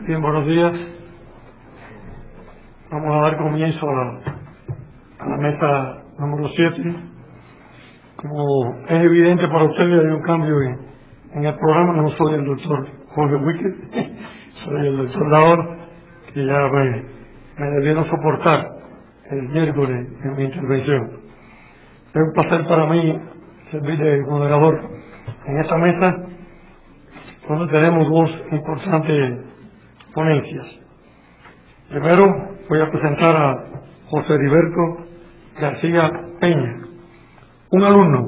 Bien, buenos días. Vamos a dar comienzo a la mesa número 7. Como es evidente para ustedes, hay un cambio en el programa. No soy el doctor Jorge Wicked, soy el doctor Laor, que ya me debieron soportar el miércoles en mi intervención. Es un placer para mí servir de moderador en esta mesa, donde tenemos dos importantes ponencias. Primero voy a presentar a José Heriberto García Peña, un alumno.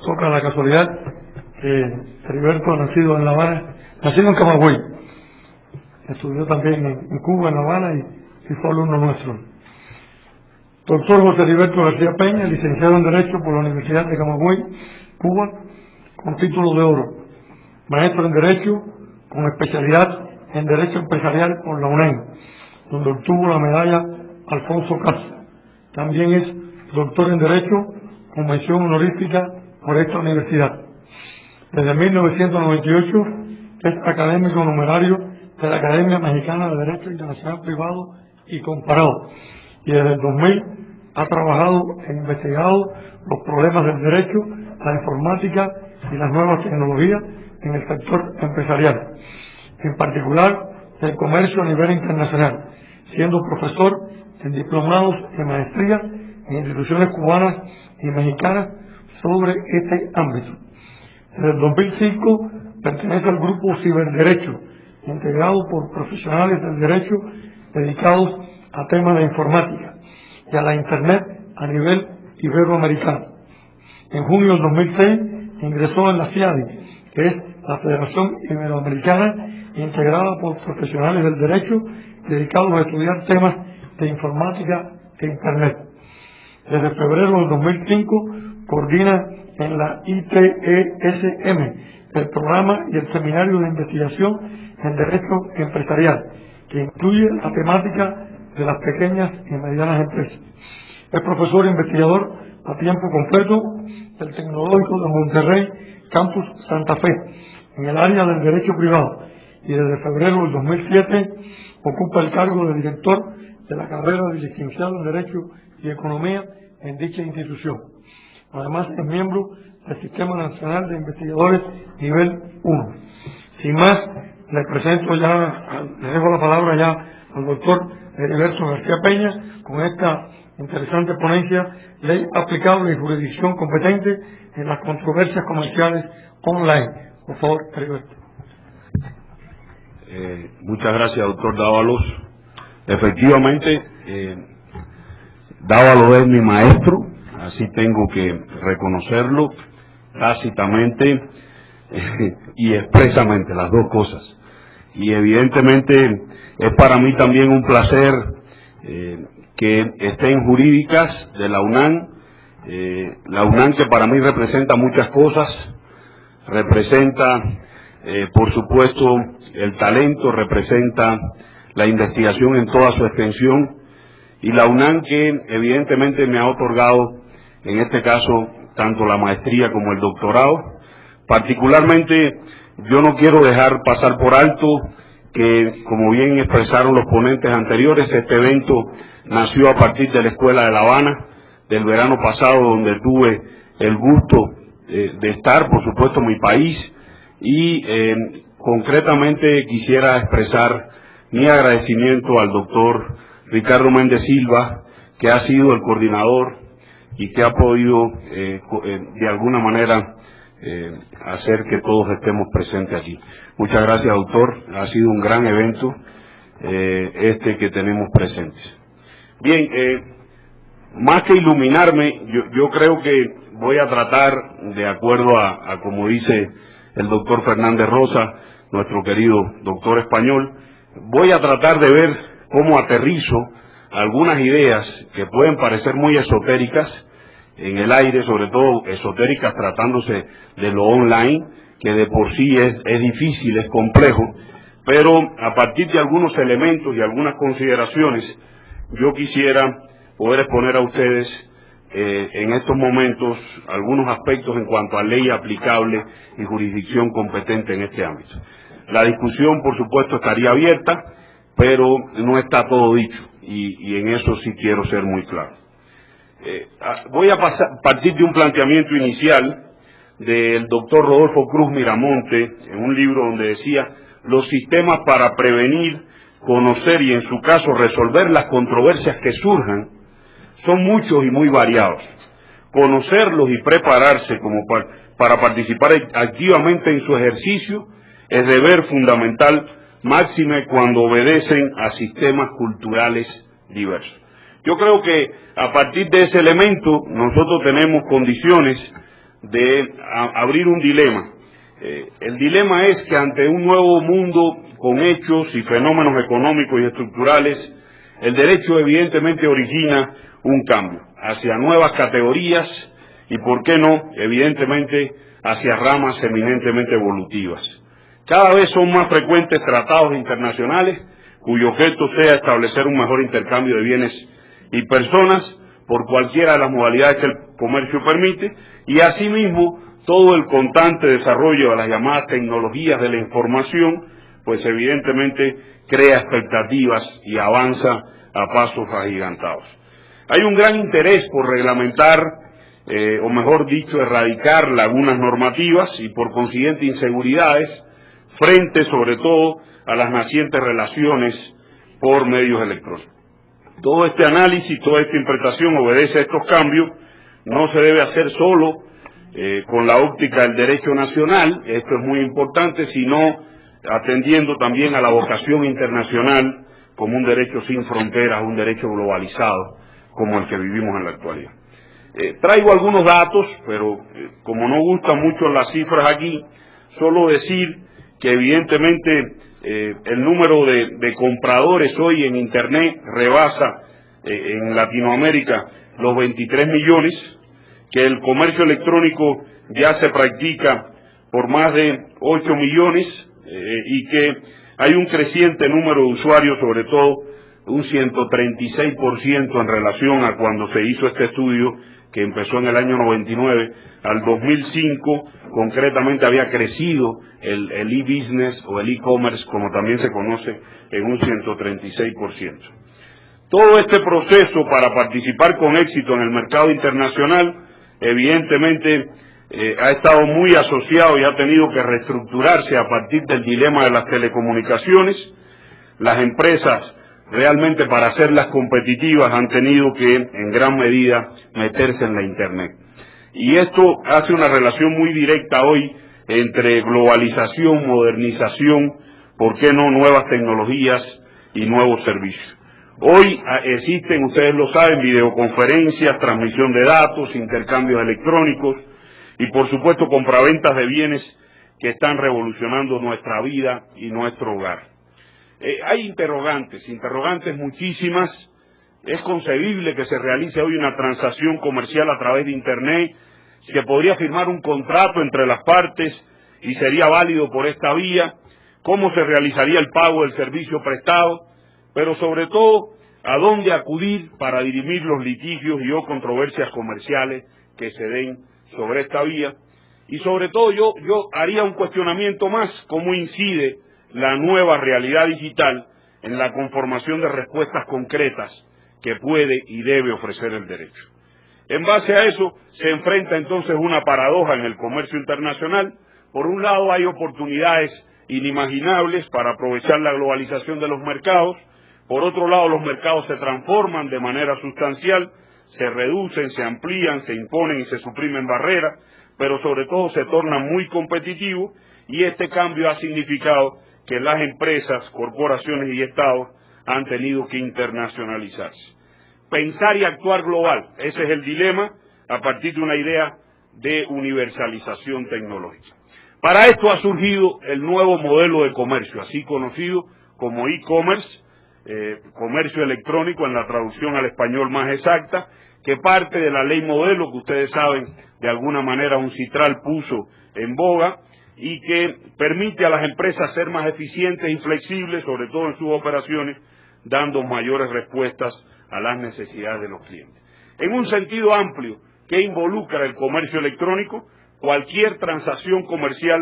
Toca la casualidad que Heriberto, nacido en La Habana, nacido en Camagüey, estudió también en Cuba, en La Habana, y fue alumno nuestro. Doctor José Heriberto García Peña, licenciado en Derecho por la Universidad de Camagüey, Cuba, con título de oro. Maestro en Derecho, con especialidad en Derecho Empresarial por la UNAM, donde obtuvo la medalla Alfonso Casa. También es doctor en Derecho, con mención honorífica por esta universidad. Desde 1998 es académico numerario de la Academia Mexicana de Derecho Internacional Privado y Comparado. Y desde el 2000 ha trabajado e investigado los problemas del derecho, la informática y las nuevas tecnologías en el sector empresarial, en particular el comercio a nivel internacional, siendo profesor en diplomados y maestrías en instituciones cubanas y mexicanas sobre este ámbito. Desde el 2005 pertenece al grupo Ciberderecho, integrado por profesionales del derecho dedicados a temas de informática y a la Internet a nivel iberoamericano. En junio del 2006 ingresó en la FIADI, que es la Federación Iberoamericana, integrada por profesionales del derecho dedicados a estudiar temas de informática e Internet. Desde febrero del 2005 coordina en la ITESM el programa y el seminario de investigación en Derecho Empresarial, que incluye la temática de las pequeñas y medianas empresas. Es profesor e investigador a tiempo completo del Tecnológico de Monterrey, Campus Santa Fe, en el área del derecho privado, y desde febrero del 2007 ocupa el cargo de director de la carrera de licenciado en Derecho y Economía en dicha institución. Además es miembro del Sistema Nacional de Investigadores Nivel 1. Sin más, le dejo la palabra ya al doctor Heriberto García Peña con esta interesante ponencia: Ley aplicable y jurisdicción competente en las controversias comerciales online. Por favor, Heriberto. Muchas gracias, doctor Dávalos. Efectivamente, Dávalos es mi maestro, así tengo que reconocerlo tácitamente y expresamente, las dos cosas. Y evidentemente es para mí también un placer que esté en Jurídicas de la UNAM, que para mí representa muchas cosas, representa por supuesto el talento, representa la investigación en toda su extensión, y la UNAM que evidentemente me ha otorgado en este caso tanto la maestría como el doctorado. Particularmente yo no quiero dejar pasar por alto que, como bien expresaron los ponentes anteriores, este evento nació a partir de la Escuela de La Habana, del verano pasado, donde tuve el gusto de estar, por supuesto, en mi país, y concretamente quisiera expresar mi agradecimiento al doctor Ricardo Méndez Silva, que ha sido el coordinador y que ha podido de alguna manera hacer que todos estemos presentes aquí. Muchas gracias, doctor. Ha sido un gran evento que tenemos presentes. Bien, más que iluminarme, yo creo que voy a tratar, de acuerdo a como dice el doctor Fernández Rosa, nuestro querido doctor español, voy a tratar de ver cómo aterrizo algunas ideas que pueden parecer muy esotéricas en el aire, sobre todo esotéricas tratándose de lo online, que de por sí es difícil, es complejo, pero a partir de algunos elementos y algunas consideraciones, yo quisiera poder exponer a ustedes en estos momentos algunos aspectos en cuanto a ley aplicable y jurisdicción competente en este ámbito. La discusión, por supuesto, estaría abierta, pero no está todo dicho, y en eso sí quiero ser muy claro. Voy a partir de un planteamiento inicial del doctor Rodolfo Cruz Miramonte, en un libro donde decía: los sistemas para prevenir, conocer y, en su caso, resolver las controversias que surjan son muchos y muy variados. Conocerlos y prepararse para participar activamente en su ejercicio es deber fundamental, máxime cuando obedecen a sistemas culturales diversos. Yo creo que a partir de ese elemento nosotros tenemos condiciones de abrir un dilema. El dilema es que ante un nuevo mundo con hechos y fenómenos económicos y estructurales, el derecho evidentemente origina un cambio hacia nuevas categorías y, por qué no, evidentemente hacia ramas eminentemente evolutivas. Cada vez son más frecuentes tratados internacionales cuyo objeto sea establecer un mejor intercambio de bienes y personas por cualquiera de las modalidades que el comercio permite, y asimismo todo el constante desarrollo de las llamadas tecnologías de la información, pues evidentemente crea expectativas y avanza a pasos agigantados. Hay un gran interés por reglamentar, o mejor dicho, erradicar lagunas normativas y por consiguiente inseguridades, frente sobre todo a las nacientes relaciones por medios electrónicos. Todo este análisis, toda esta interpretación obedece a estos cambios. No se debe hacer solo con la óptica del derecho nacional, esto es muy importante, sino atendiendo también a la vocación internacional como un derecho sin fronteras, un derecho globalizado como el que vivimos en la actualidad. Traigo algunos datos, pero como no gustan mucho las cifras aquí, solo decir que evidentemente el número de compradores hoy en Internet rebasa en Latinoamérica los 23 millones, que el comercio electrónico ya se practica por más de 8 millones y que hay un creciente número de usuarios, sobre todo un 136% en relación a cuando se hizo este estudio, que empezó en el año 99 al 2005, concretamente había crecido el e-business o el e-commerce, como también se conoce, en un 136%. Todo este proceso para participar con éxito en el mercado internacional, evidentemente, ha estado muy asociado y ha tenido que reestructurarse a partir del dilema de las telecomunicaciones. Las empresas, realmente para hacerlas competitivas, han tenido que, en gran medida, meterse en la Internet. Y esto hace una relación muy directa hoy entre globalización, modernización, ¿por qué no nuevas tecnologías y nuevos servicios? Hoy existen, ustedes lo saben, videoconferencias, transmisión de datos, intercambios electrónicos y, por supuesto, compraventas de bienes que están revolucionando nuestra vida y nuestro hogar. Hay interrogantes muchísimas. Es concebible que se realice hoy una transacción comercial a través de Internet, se podría firmar un contrato entre las partes y sería válido por esta vía, cómo se realizaría el pago del servicio prestado, pero sobre todo, a dónde acudir para dirimir los litigios y o controversias comerciales que se den sobre esta vía. Y sobre todo yo haría un cuestionamiento más: cómo incide la nueva realidad digital en la conformación de respuestas concretas que puede y debe ofrecer el derecho. En base a eso se enfrenta entonces una paradoja en el comercio internacional. Por un lado, hay oportunidades inimaginables para aprovechar la globalización de los mercados. Por otro lado, los mercados se transforman de manera sustancial, se reducen, se amplían, se imponen y se suprimen barreras, pero sobre todo se tornan muy competitivos, y este cambio ha significado que las empresas, corporaciones y estados han tenido que internacionalizarse. Pensar y actuar global, ese es el dilema, a partir de una idea de universalización tecnológica. Para esto ha surgido el nuevo modelo de comercio, así conocido como e-commerce, comercio electrónico en la traducción al español más exacta, que parte de la ley modelo que ustedes saben de alguna manera un citral puso en boga, y que permite a las empresas ser más eficientes y flexibles, sobre todo en sus operaciones, dando mayores respuestas a las necesidades de los clientes. En un sentido amplio, ¿qué involucra el comercio electrónico? cualquier transacción comercial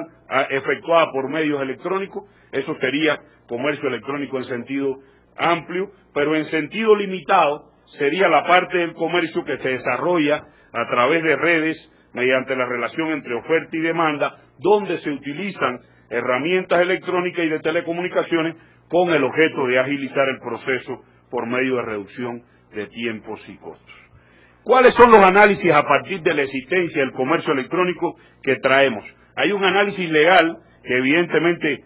efectuada por medios electrónicos. Eso sería comercio electrónico en sentido amplio, pero en sentido limitado sería la parte del comercio que se desarrolla a través de redes mediante la relación entre oferta y demanda, donde se utilizan herramientas electrónicas y de telecomunicaciones con el objeto de agilizar el proceso por medio de reducción de tiempos y costos. ¿Cuáles son los análisis a partir de la existencia del comercio electrónico que traemos? Hay un análisis legal que evidentemente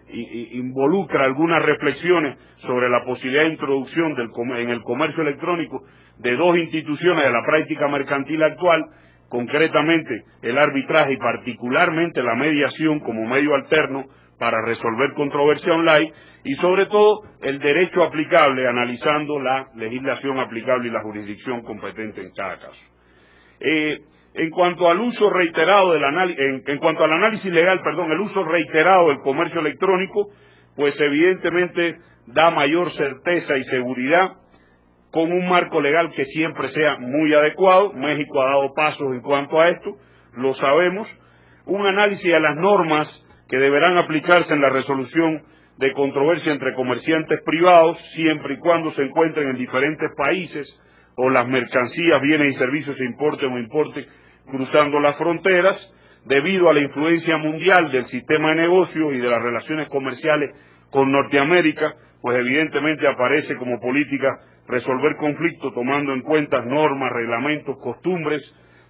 involucra algunas reflexiones sobre la posibilidad de introducción en el comercio electrónico de dos instituciones de la práctica mercantil actual, concretamente el arbitraje y particularmente la mediación como medio alterno para resolver controversia online, y sobre todo el derecho aplicable, analizando la legislación aplicable y la jurisdicción competente en cada caso. En cuanto al uso reiterado del en cuanto al análisis legal, el uso reiterado del comercio electrónico, pues evidentemente da mayor certeza y seguridad con un marco legal que siempre sea muy adecuado. México ha dado pasos en cuanto a esto, lo sabemos. Un análisis de las normas que deberán aplicarse en la resolución de controversia entre comerciantes privados, siempre y cuando se encuentren en diferentes países o las mercancías, bienes y servicios se importen o importen cruzando las fronteras, debido a la influencia mundial del sistema de negocios y de las relaciones comerciales con Norteamérica, pues evidentemente aparece como política resolver conflictos tomando en cuenta normas, reglamentos, costumbres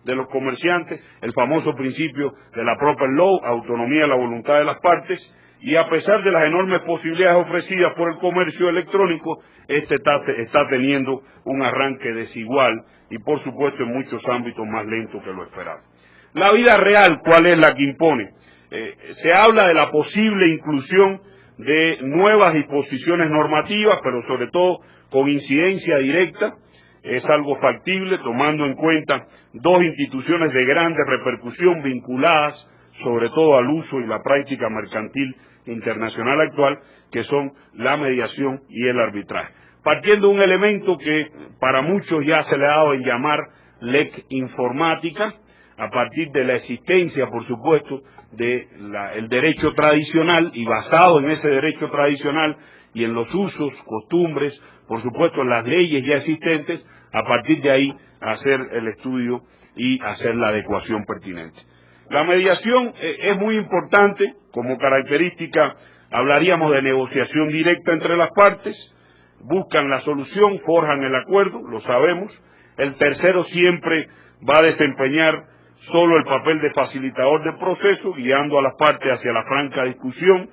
de los comerciantes, el famoso principio de la proper law, autonomía de la voluntad de las partes, y a pesar de las enormes posibilidades ofrecidas por el comercio electrónico, este está teniendo un arranque desigual y por supuesto en muchos ámbitos más lento que lo esperado. La vida real, ¿cuál es la que impone? Se habla de la posible inclusión de nuevas disposiciones normativas, pero sobre todo con incidencia directa. Es algo factible tomando en cuenta dos instituciones de grande repercusión vinculadas sobre todo al uso y la práctica mercantil internacional actual, que son la mediación y el arbitraje. Partiendo de un elemento que para muchos ya se le ha dado en llamar ley informática, a partir de la existencia, por supuesto, del derecho tradicional, y basado en ese derecho tradicional y en los usos, costumbres, por supuesto en las leyes ya existentes, a partir de ahí hacer el estudio y hacer la adecuación pertinente. La mediación es muy importante. Como característica hablaríamos de negociación directa entre las partes, buscan la solución, forjan el acuerdo, lo sabemos. El tercero siempre va a desempeñar solo el papel de facilitador del proceso, guiando a las partes hacia la franca discusión,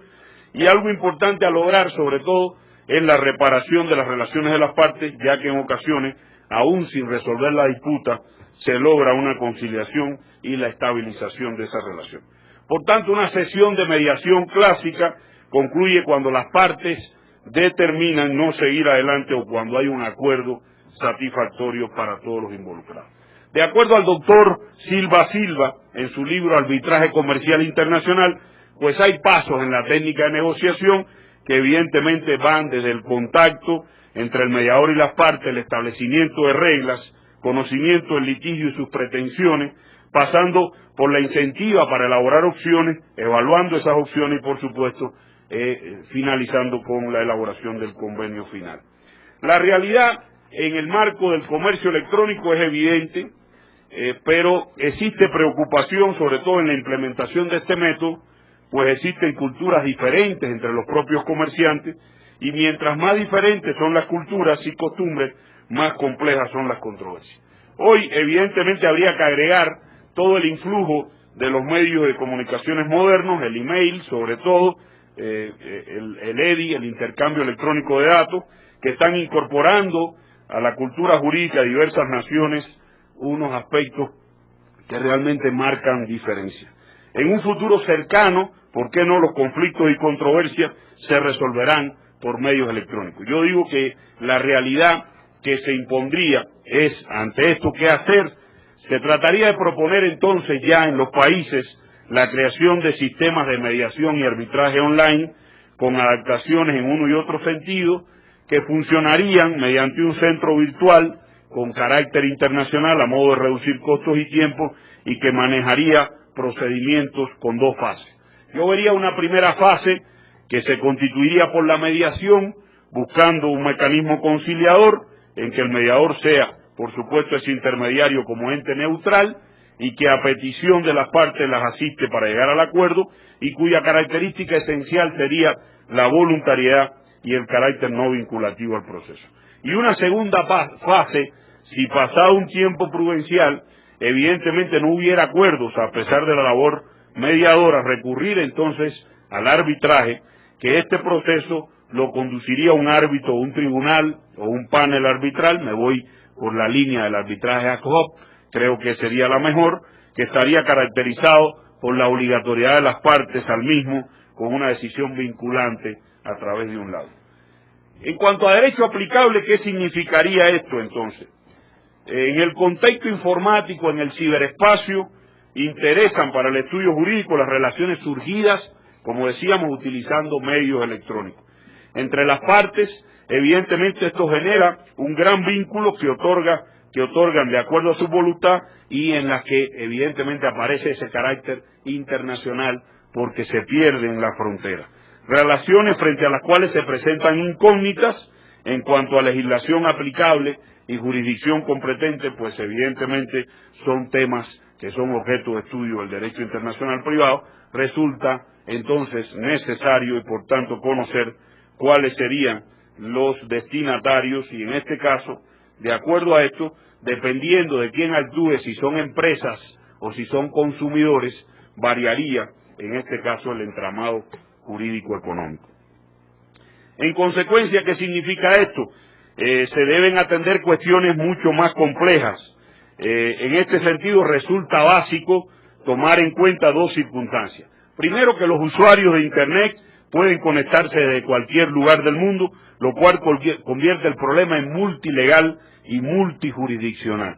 y algo importante a lograr sobre todo es la reparación de las relaciones de las partes, ya que en ocasiones, aún sin resolver la disputa, se logra una conciliación y la estabilización de esa relación. Por tanto, una sesión de mediación clásica concluye cuando las partes determinan no seguir adelante o cuando hay un acuerdo satisfactorio para todos los involucrados. De acuerdo al doctor Silva, en su libro Arbitraje Comercial Internacional, pues hay pasos en la técnica de negociación que evidentemente van desde el contacto entre el mediador y las partes, el establecimiento de reglas, conocimiento del litigio y sus pretensiones, pasando por la incentiva para elaborar opciones, evaluando esas opciones y por supuesto finalizando con la elaboración del convenio final. La realidad en el marco del comercio electrónico es evidente, pero existe preocupación sobre todo en la implementación de este método, pues existen culturas diferentes entre los propios comerciantes, y mientras más diferentes son las culturas y costumbres, más complejas son las controversias. Hoy, evidentemente, habría que agregar todo el influjo de los medios de comunicaciones modernos, el email, sobre todo, el EDI, el intercambio electrónico de datos, que están incorporando a la cultura jurídica de diversas naciones unos aspectos que realmente marcan diferencia. En un futuro cercano, ¿por qué no los conflictos y controversias se resolverán por medios electrónicos? Yo digo que la realidad que se impondría es, ante esto, ¿qué hacer? Se trataría de proponer entonces ya en los países la creación de sistemas de mediación y arbitraje online con adaptaciones en uno y otro sentido que funcionarían mediante un centro virtual con carácter internacional a modo de reducir costos y tiempo y que manejaría procedimientos con dos fases. Yo vería una primera fase que se constituiría por la mediación, buscando un mecanismo conciliador en que el mediador sea, por supuesto, ese intermediario como ente neutral y que a petición de las partes las asiste para llegar al acuerdo y cuya característica esencial sería la voluntariedad y el carácter no vinculativo al proceso. Y una segunda fase, si pasado un tiempo prudencial, evidentemente no hubiera acuerdos a pesar de la labor mediadora, recurrir entonces al arbitraje, que este proceso lo conduciría un árbitro, un tribunal o un panel arbitral. Me voy por la línea del arbitraje ad hoc, creo que sería la mejor, que estaría caracterizado por la obligatoriedad de las partes al mismo, con una decisión vinculante a través de un lado. En cuanto a derecho aplicable, ¿qué significaría esto entonces? En el contexto informático, en el ciberespacio, interesan para el estudio jurídico las relaciones surgidas, como decíamos, utilizando medios electrónicos. Entre las partes, evidentemente esto genera un gran vínculo que otorgan de acuerdo a su voluntad y en las que evidentemente aparece ese carácter internacional porque se pierden las fronteras. Relaciones frente a las cuales se presentan incógnitas en cuanto a legislación aplicable y jurisdicción competente, pues evidentemente son temas que son objeto de estudio del derecho internacional privado. Resulta entonces necesario y por tanto conocer cuáles serían los destinatarios y en este caso, de acuerdo a esto, dependiendo de quién actúe, si son empresas o si son consumidores, variaría en este caso el entramado jurídico económico. En consecuencia, ¿qué significa esto? Se deben atender cuestiones mucho más complejas. En este sentido resulta básico tomar en cuenta dos circunstancias. Primero, que los usuarios de Internet pueden conectarse desde cualquier lugar del mundo, lo cual convierte el problema en multilegal y multijurisdiccional.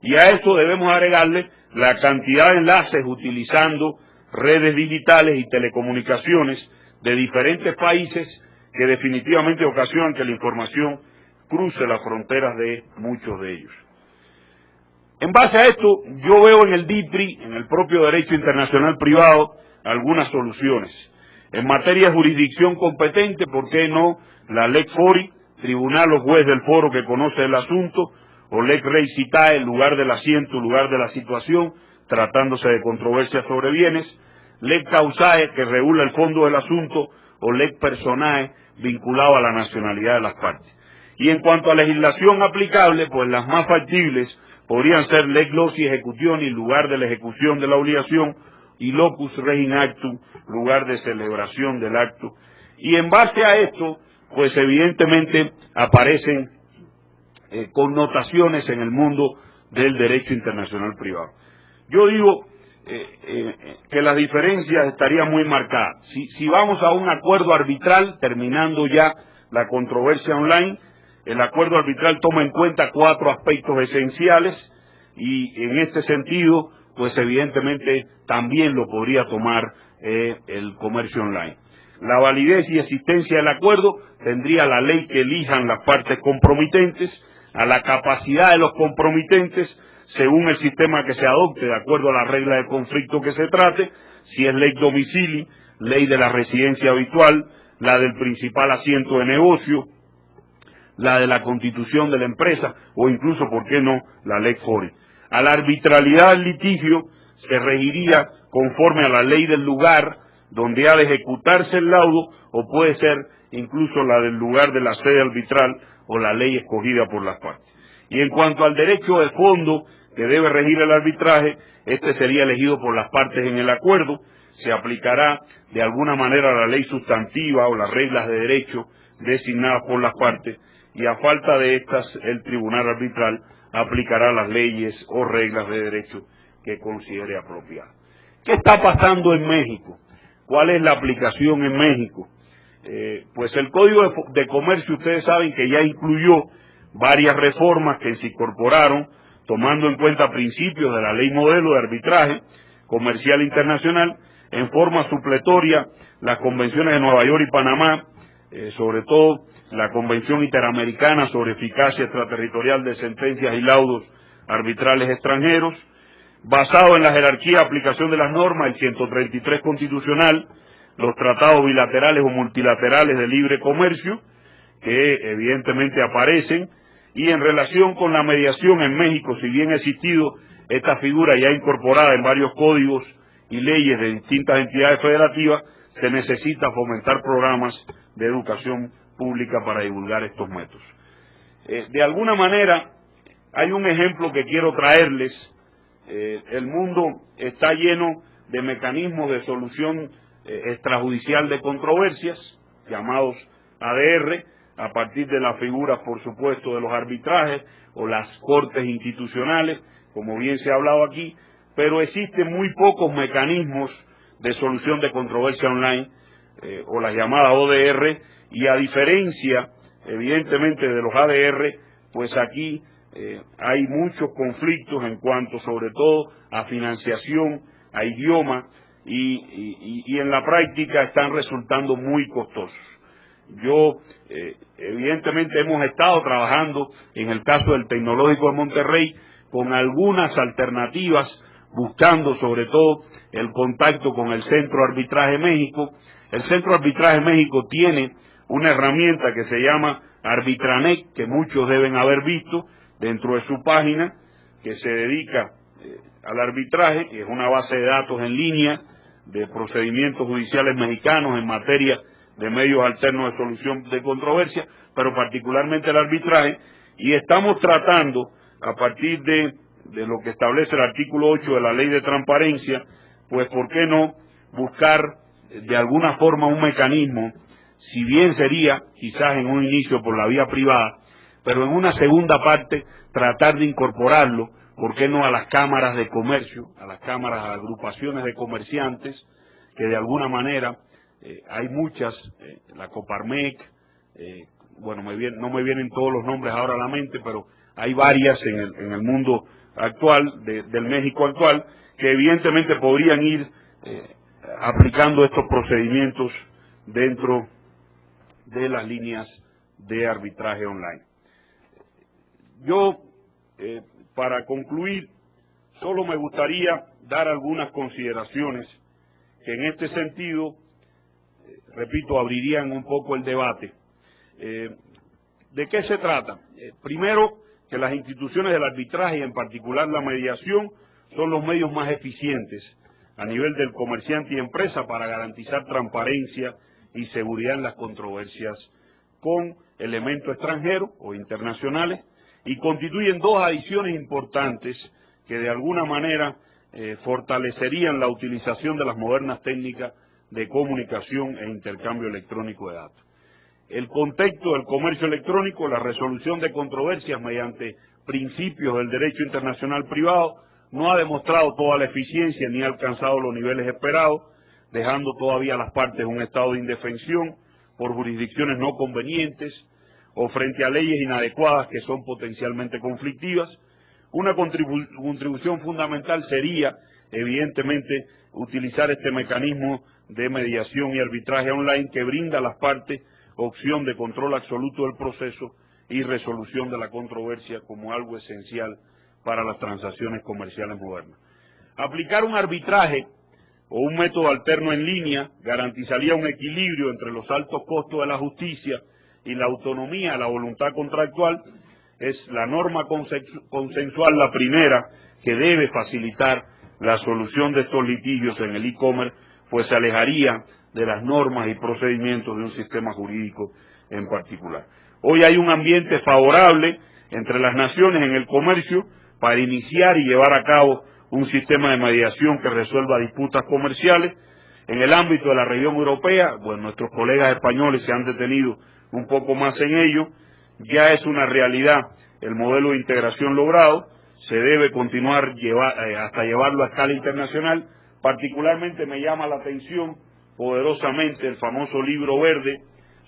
Y a eso debemos agregarle la cantidad de enlaces utilizando redes digitales y telecomunicaciones de diferentes países que definitivamente ocasionan que la información cruce las fronteras de muchos de ellos. En base a esto, yo veo en el DIPRI, en el propio derecho internacional privado, algunas soluciones. En materia de jurisdicción competente, ¿por qué no la Lex Fori, tribunal o juez del foro que conoce el asunto, o Lex Rei Citae, lugar del asiento, lugar de la situación, tratándose de controversias sobre bienes, Lex Causae, que regula el fondo del asunto, o Lex Personae, vinculado a la nacionalidad de las partes. Y en cuanto a legislación aplicable, pues las más factibles podrían ser Lex Loci Executioni, lugar de la ejecución de la obligación, y Locus Regin Actum, lugar de celebración del acto. Y en base a esto, pues evidentemente aparecen connotaciones en el mundo del derecho internacional privado. Yo digo que las diferencias estarían muy marcadas. Si vamos a un acuerdo arbitral, terminando ya la controversia online, el acuerdo arbitral toma en cuenta 4 aspectos esenciales y en este sentido, pues evidentemente también lo podría tomar el comercio online. La validez y existencia del acuerdo tendría la ley que elijan las partes compromitentes, a la capacidad de los compromitentes según el sistema que se adopte de acuerdo a la regla de conflicto que se trate, si es ley domicili, ley de la residencia habitual, la del principal asiento de negocio, la de la constitución de la empresa o incluso, ¿por qué no?, la ley Fori. A la arbitrariedad del litigio se regiría conforme a la ley del lugar donde ha de ejecutarse el laudo o puede ser incluso la del lugar de la sede arbitral o la ley escogida por las partes. Y en cuanto al derecho de fondo que debe regir el arbitraje, este sería elegido por las partes en el acuerdo, se aplicará de alguna manera la ley sustantiva o las reglas de derecho designadas por las partes y a falta de estas el tribunal arbitral aplicará las leyes o reglas de derecho que considere apropiadas. ¿Qué está pasando en México? ¿Cuál es la aplicación en México? Pues el Código de Comercio, ustedes saben que ya incluyó varias reformas que se incorporaron tomando en cuenta principios de la ley modelo de arbitraje comercial internacional, en forma supletoria las convenciones de Nueva York y Panamá, sobre todo la Convención Interamericana sobre Eficacia Extraterritorial de Sentencias y Laudos Arbitrales Extranjeros, basado en la jerarquía de aplicación de las normas, el 133 constitucional, los tratados bilaterales o multilaterales de libre comercio, que evidentemente aparecen, y en relación con la mediación en México, si bien ha existido esta figura ya incorporada en varios códigos y leyes de distintas entidades federativas, se necesita fomentar programas de educación pública para divulgar estos métodos. De alguna manera, hay un ejemplo que quiero traerles. El mundo está lleno de mecanismos de solución extrajudicial de controversias, llamados ADR, a partir de las figuras, por supuesto, de los arbitrajes o las cortes institucionales, como bien se ha hablado aquí, pero existen muy pocos mecanismos de solución de controversia online, o las llamadas ODR, y a diferencia, evidentemente, de los ADR, pues aquí hay muchos conflictos en cuanto, sobre todo, a financiación, a idioma, y en la práctica están resultando muy costosos. Evidentemente hemos estado trabajando en el caso del Tecnológico de Monterrey con algunas alternativas, buscando sobre todo el contacto con el Centro de Arbitraje México. El Centro de Arbitraje México tiene una herramienta que se llama Arbitranet, que muchos deben haber visto dentro de su página, que se dedica al arbitraje, que es una base de datos en línea de procedimientos judiciales mexicanos en materia de medios alternos de solución de controversia, pero particularmente el arbitraje, y estamos tratando, a partir de lo que establece el artículo 8 de la Ley de Transparencia, pues ¿por qué no buscar de alguna forma un mecanismo, si bien sería quizás en un inicio por la vía privada, pero en una segunda parte tratar de incorporarlo, ¿por qué no?, a las cámaras de comercio, a las cámaras, a agrupaciones de comerciantes, que de alguna manera hay muchas, la Coparmex, bueno, no me vienen todos los nombres ahora a la mente, pero hay varias en el mundo actual, del México actual, que evidentemente podrían ir aplicando estos procedimientos dentro de las líneas de arbitraje online. Yo, para concluir, solo me gustaría dar algunas consideraciones que en este sentido, repito, abrirían un poco el debate. ¿De qué se trata? Primero, que las instituciones del arbitraje, y en particular la mediación, son los medios más eficientes a nivel del comerciante y empresa para garantizar transparencia y seguridad en las controversias con elementos extranjeros o internacionales, y constituyen dos adiciones importantes que de alguna manera fortalecerían la utilización de las modernas técnicas de comunicación e intercambio electrónico de datos. El contexto del comercio electrónico, la resolución de controversias mediante principios del derecho internacional privado, no ha demostrado toda la eficiencia ni ha alcanzado los niveles esperados, dejando todavía a las partes en un estado de indefensión por jurisdicciones no convenientes o frente a leyes inadecuadas que son potencialmente conflictivas. Una contribución fundamental sería, evidentemente, utilizar este mecanismo de mediación y arbitraje online que brinda a las partes opción de control absoluto del proceso y resolución de la controversia como algo esencial para las transacciones comerciales modernas. Aplicar un arbitraje o un método alterno en línea garantizaría un equilibrio entre los altos costos de la justicia y la autonomía de la voluntad contractual. Es la norma consensual la primera que debe facilitar la solución de estos litigios en el e-commerce, pues se alejaría de las normas y procedimientos de un sistema jurídico en particular. Hoy hay un ambiente favorable entre las naciones en el comercio para iniciar y llevar a cabo un sistema de mediación que resuelva disputas comerciales. En el ámbito de la región europea, bueno, nuestros colegas españoles se han detenido un poco más en ello. Ya es una realidad el modelo de integración logrado, se debe continuar hasta llevarlo a escala internacional. Particularmente me llama la atención poderosamente el famoso libro verde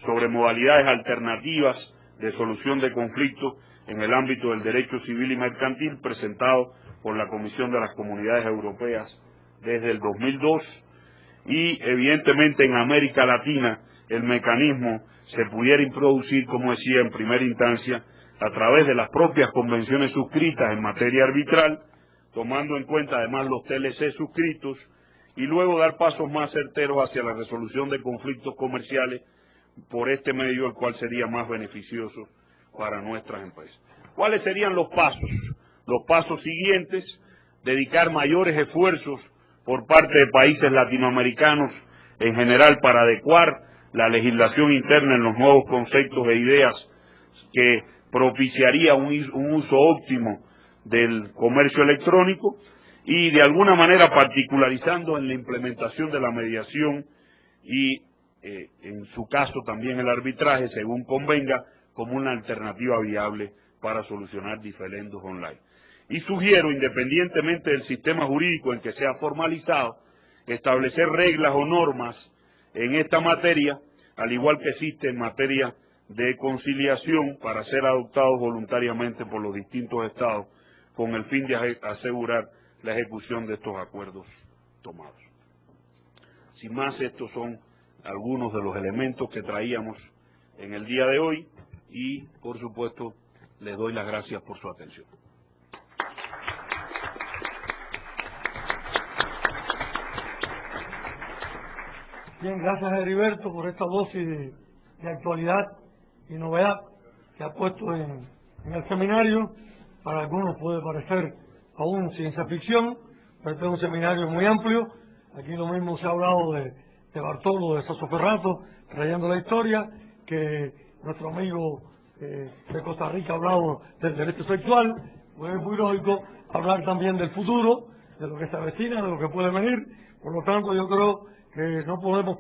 sobre modalidades alternativas de solución de conflictos en el ámbito del derecho civil y mercantil, presentado por la Comisión de las Comunidades Europeas desde el 2002, y evidentemente en América Latina el mecanismo se pudiera introducir, como decía, en primera instancia a través de las propias convenciones suscritas en materia arbitral, tomando en cuenta además los TLC suscritos, y luego dar pasos más certeros hacia la resolución de conflictos comerciales por este medio, el cual sería más beneficioso para nuestras empresas. ¿Cuáles serían los pasos? Los pasos siguientes: dedicar mayores esfuerzos por parte de países latinoamericanos en general para adecuar la legislación interna en los nuevos conceptos e ideas que propiciaría un uso óptimo del comercio electrónico, y de alguna manera particularizando en la implementación de la mediación y en su caso también el arbitraje, según convenga, como una alternativa viable para solucionar diferendos online. Y sugiero, independientemente del sistema jurídico en que sea formalizado, establecer reglas o normas en esta materia, al igual que existe en materia de conciliación, para ser adoptados voluntariamente por los distintos estados, con el fin de asegurar la ejecución de estos acuerdos tomados. Sin más, estos son algunos de los elementos que traíamos en el día de hoy y, por supuesto, les doy las gracias por su atención. Bien, gracias a Heriberto por esta dosis de actualidad y novedad que ha puesto en el seminario. Para algunos puede parecer aún ciencia ficción, pero este es un seminario muy amplio. Aquí lo mismo se ha hablado de Bartolo, de Sassoferrato, trayendo la historia, que nuestro amigo de Costa Rica ha hablado del derecho sexual. Pues es muy lógico hablar también del futuro, de lo que se avecina, de lo que puede venir. Por lo tanto, yo creo que no podemos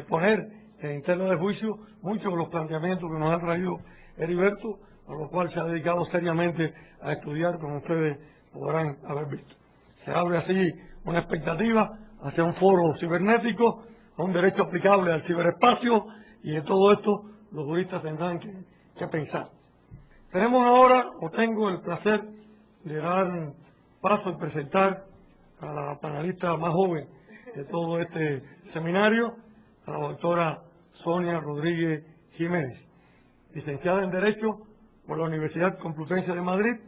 poner en tela de juicio muchos de los planteamientos que nos ha traído Heriberto, a lo cual se ha dedicado seriamente a estudiar, como ustedes podrán haber visto. Se abre así una expectativa hacia un foro cibernético, a un derecho aplicable al ciberespacio, y de todo esto los juristas tendrán que pensar. Tenemos ahora, o tengo el placer de dar paso y presentar a la panelista más joven de todo este seminario, a la doctora Sonia Rodríguez Jiménez, licenciada en Derecho por la Universidad Complutense de Madrid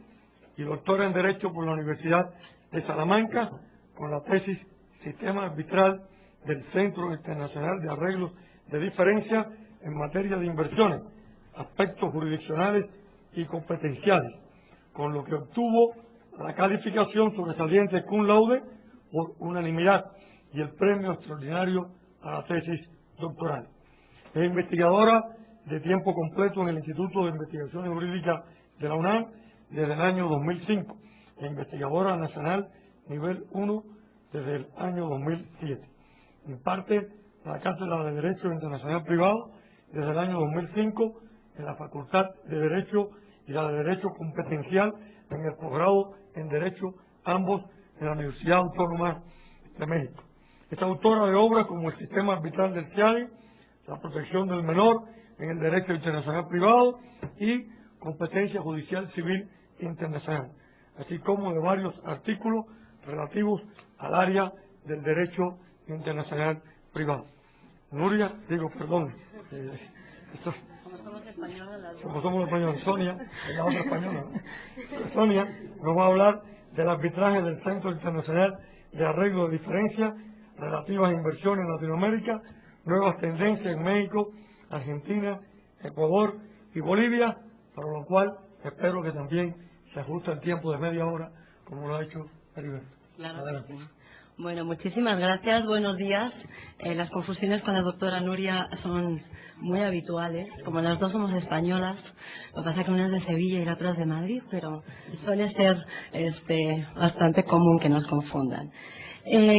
y doctora en Derecho por la Universidad de Salamanca, con la tesis Sistema Arbitral del Centro Internacional de Arreglos de Diferencia en materia de inversiones, aspectos jurisdiccionales y competenciales, con lo que obtuvo la calificación sobresaliente cum laude por unanimidad y el premio extraordinario a la tesis doctoral. Es investigadora de tiempo completo en el Instituto de Investigaciones Jurídicas de la UNAM desde el año 2005 e investigadora nacional nivel 1 desde el año 2007. Imparte la Cátedra de Derecho Internacional Privado desde el año 2005 en la Facultad de Derecho y la de Derecho Competencial en el posgrado en Derecho, ambos en la Universidad Autónoma de México. Es autora de obras como El Sistema Arbitral del CIADI, La Protección del Menor en el Derecho Internacional Privado y Competencia Judicial Civil Internacional, así como de varios artículos relativos al área del Derecho Internacional Privado. Nuria, como somos españoles, Sonia, es la otra española, ¿no? Sonia nos va a hablar del arbitraje del Centro Internacional de Arreglo de Diferencias relativas a inversiones en Latinoamérica, nuevas tendencias en México, Argentina, Ecuador y Bolivia, para lo cual espero que también se ajuste el tiempo de media hora, como lo ha hecho Heriberto. Claro que sí. Bueno, muchísimas gracias, buenos días. Las confusiones con la doctora Nuria son muy habituales, como las dos somos españolas, lo que pasa es que una es de Sevilla y la otra es de Madrid, pero suele ser bastante común que nos confundan.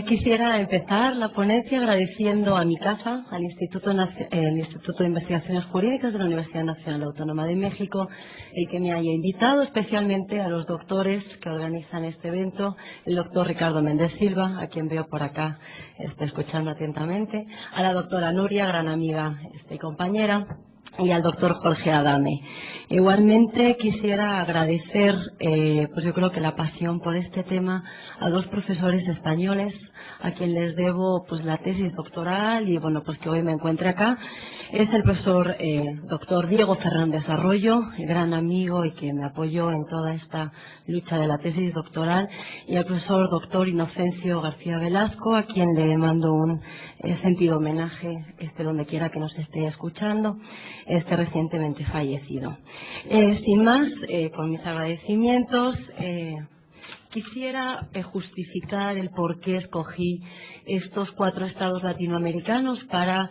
Quisiera empezar la ponencia agradeciendo a mi casa, al Instituto de Investigaciones Jurídicas de la Universidad Nacional Autónoma de México, el que me haya invitado, especialmente a los doctores que organizan este evento, el doctor Ricardo Méndez Silva, a quien veo por acá escuchando atentamente, a la doctora Nuria, gran amiga y compañera, y al doctor Jorge Adame. Igualmente quisiera agradecer, pues yo creo que la pasión por este tema a dos profesores españoles, a quien les debo pues la tesis doctoral y bueno, pues que hoy me encuentre acá, es el profesor doctor Diego Fernández Arroyo, el gran amigo y que me apoyó en toda esta lucha de la tesis doctoral, y el profesor doctor Inocencio García Velasco, a quien le mando un sentido homenaje donde quiera que nos esté escuchando, recientemente fallecido. Sin más, con mis agradecimientos, quisiera justificar el por qué escogí estos 4 estados latinoamericanos para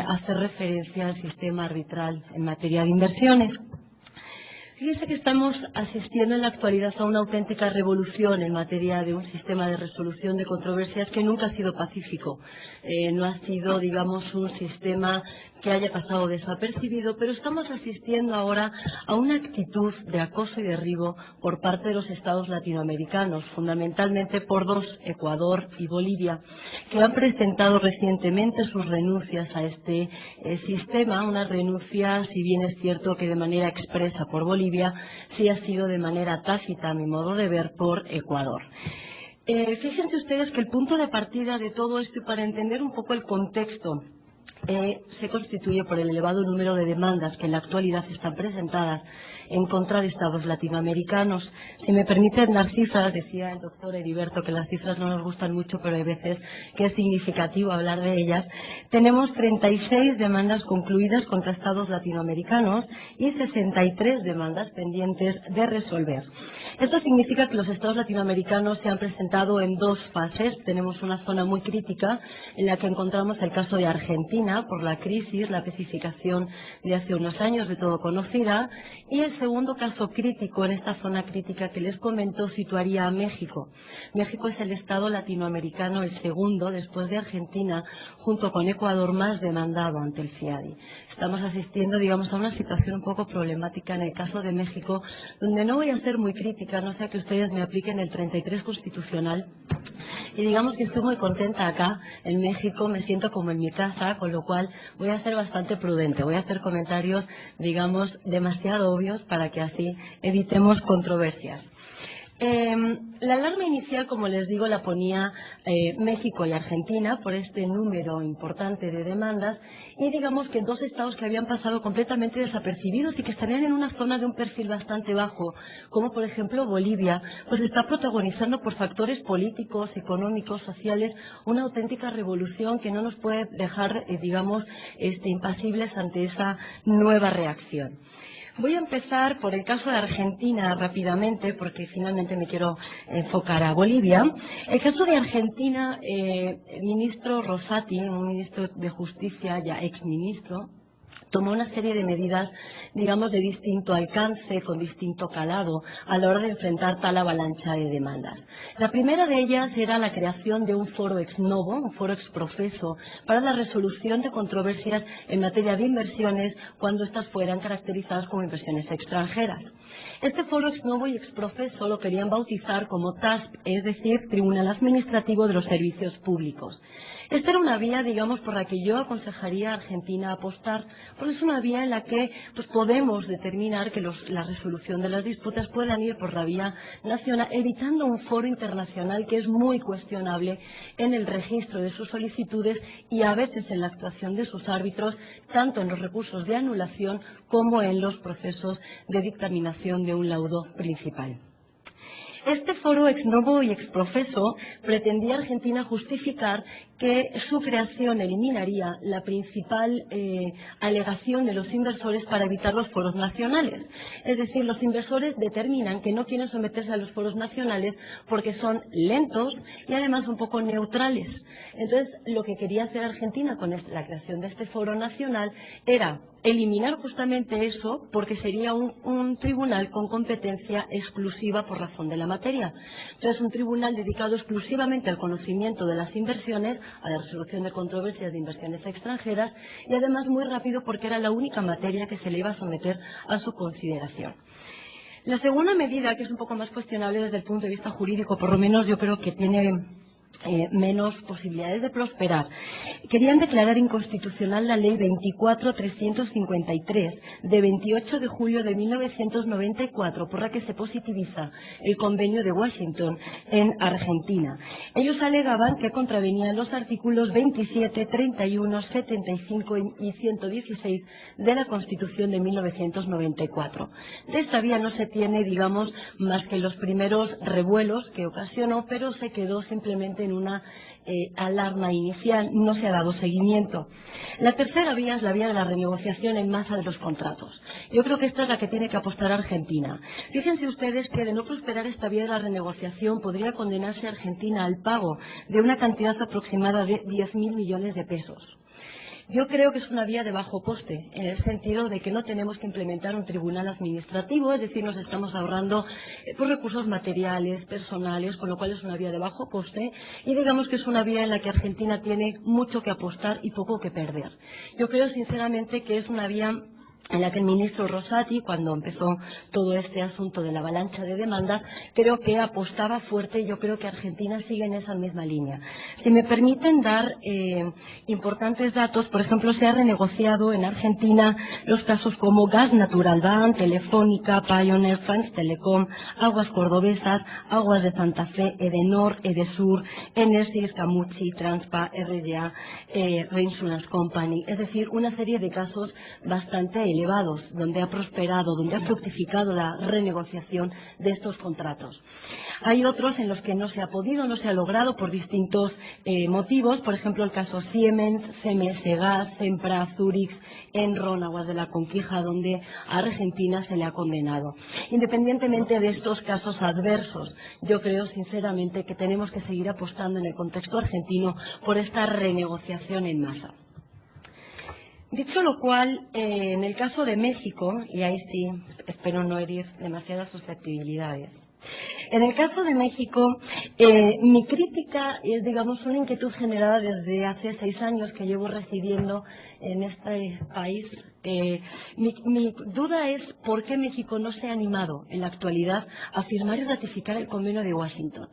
hacer referencia al sistema arbitral en materia de inversiones. Fíjense que estamos asistiendo en la actualidad a una auténtica revolución en materia de un sistema de resolución de controversias que nunca ha sido pacífico. No ha sido, digamos, un sistema que haya pasado desapercibido, pero estamos asistiendo ahora a una actitud de acoso y derribo por parte de los estados latinoamericanos, fundamentalmente por 2, Ecuador y Bolivia, que han presentado recientemente sus renuncias a este sistema, una renuncia, si bien es cierto que de manera expresa por Bolivia, sí ha sido de manera tácita, a mi modo de ver, por Ecuador. Fíjense ustedes que el punto de partida de todo esto, y para entender un poco el contexto, se constituye por el elevado número de demandas que en la actualidad están presentadas en contra de estados latinoamericanos. Si me permiten las cifras, decía el doctor Heriberto que las cifras no nos gustan mucho, pero hay veces que es significativo hablar de ellas. Tenemos 36 demandas concluidas contra estados latinoamericanos y 63 demandas pendientes de resolver. Esto significa que los estados latinoamericanos se han presentado en 2 fases. Tenemos una zona muy crítica en la que encontramos el caso de Argentina por la crisis, la pacificación de hace unos años de todo conocida, y el segundo caso crítico en esta zona crítica que les comento situaría a México. México es el estado latinoamericano, el segundo después de Argentina, junto con Ecuador, más demandado ante el FIADI. Estamos asistiendo, digamos, a una situación un poco problemática en el caso de México, donde no voy a ser muy crítica, no sea que ustedes me apliquen el 33 constitucional. Y digamos que estoy muy contenta acá, en México, me siento como en mi casa, con lo cual voy a ser bastante prudente. Voy a hacer comentarios, digamos, demasiado obvios para que así evitemos controversias. La alarma inicial, como les digo, la ponía México y Argentina por este número importante de demandas, y digamos que 2 estados que habían pasado completamente desapercibidos y que estarían en una zona de un perfil bastante bajo, como por ejemplo Bolivia, pues está protagonizando por factores políticos, económicos, sociales, una auténtica revolución que no nos puede dejar, digamos, impasibles ante esa nueva reacción. Voy a empezar por el caso de Argentina rápidamente, porque finalmente me quiero enfocar a Bolivia. El caso de Argentina, el ministro Rosati, un ministro de Justicia, ya exministro, tomó una serie de medidas, digamos, de distinto alcance, con distinto calado, a la hora de enfrentar tal avalancha de demandas. La primera de ellas era la creación de un foro ex novo, un foro ex profeso, para la resolución de controversias en materia de inversiones cuando estas fueran caracterizadas como inversiones extranjeras. Este foro ex novo y ex profeso lo querían bautizar como TASP, es decir, Tribunal Administrativo de los Servicios Públicos. Esta era una vía, digamos, por la que yo aconsejaría a Argentina apostar, porque es una vía en la que pues podemos determinar que la resolución de las disputas puedan ir por la vía nacional, evitando un foro internacional que es muy cuestionable en el registro de sus solicitudes y a veces en la actuación de sus árbitros, tanto en los recursos de anulación como en los procesos de dictaminación de un laudo principal. Este foro ex novo y ex profeso pretendía Argentina justificar que su creación eliminaría la principal alegación de los inversores para evitar los foros nacionales. Es decir, los inversores determinan que no quieren someterse a los foros nacionales porque son lentos y además un poco neutrales. Entonces, lo que quería hacer Argentina con la creación de este foro nacional era eliminar justamente eso, porque sería un tribunal con competencia exclusiva por razón de la materia. Entonces, un tribunal dedicado exclusivamente al conocimiento de las inversiones, a la resolución de controversias de inversiones extranjeras, y además muy rápido porque era la única materia que se le iba a someter a su consideración. La segunda medida, que es un poco más cuestionable desde el punto de vista jurídico, por lo menos yo creo que tiene menos posibilidades de prosperar, querían declarar inconstitucional la ley 24.353 de 28 de julio de 1994, por la que se positiviza el convenio de Washington en Argentina. Ellos alegaban que contravenían los artículos 27, 31, 75 y 116 de la Constitución de 1994. De esta vía no se tiene, digamos, más que los primeros revuelos que ocasionó, pero se quedó simplemente en una alarma inicial, no se ha dado seguimiento. La tercera vía es la vía de la renegociación en masa de los contratos. Yo creo que esta es la que tiene que apostar Argentina. Fíjense ustedes que de no prosperar esta vía de la renegociación podría condenarse a Argentina al pago de una cantidad aproximada de 10.000 millones de pesos. Yo creo que es una vía de bajo coste, en el sentido de que no tenemos que implementar un tribunal administrativo, es decir, nos estamos ahorrando recursos materiales, personales, con lo cual es una vía de bajo coste y digamos que es una vía en la que Argentina tiene mucho que apostar y poco que perder. Yo creo sinceramente que es una vía en la que el ministro Rosati, cuando empezó todo este asunto de la avalancha de demandas, creo que apostaba fuerte y yo creo que Argentina sigue en esa misma línea. Si me permiten dar importantes datos, por ejemplo, se ha renegociado en Argentina los casos como Gas Natural Bank, Telefónica, Pioneer, France Telecom, Aguas Cordobesas, Aguas de Santa Fe, Edenor, Edesur, Enersis, Camuchi, Transpa, RDA, Reinsurance Company, es decir, una serie de casos bastante elevados, donde ha prosperado, donde ha fructificado la renegociación de estos contratos. Hay otros en los que no se ha podido, no se ha logrado por distintos motivos, por ejemplo el caso Siemens, CMS Gas, Sempra, Zurich, Enron, Aguas de la Conquija, donde a Argentina se le ha condenado. Independientemente de estos casos adversos, yo creo sinceramente que tenemos que seguir apostando en el contexto argentino por esta renegociación en masa. Dicho lo cual, en el caso de México, y ahí sí espero no herir demasiadas susceptibilidades, en el caso de México, mi crítica es, digamos, una inquietud generada desde hace 6 años que llevo residiendo en este país. Mi duda es por qué México no se ha animado en la actualidad a firmar y ratificar el convenio de Washington.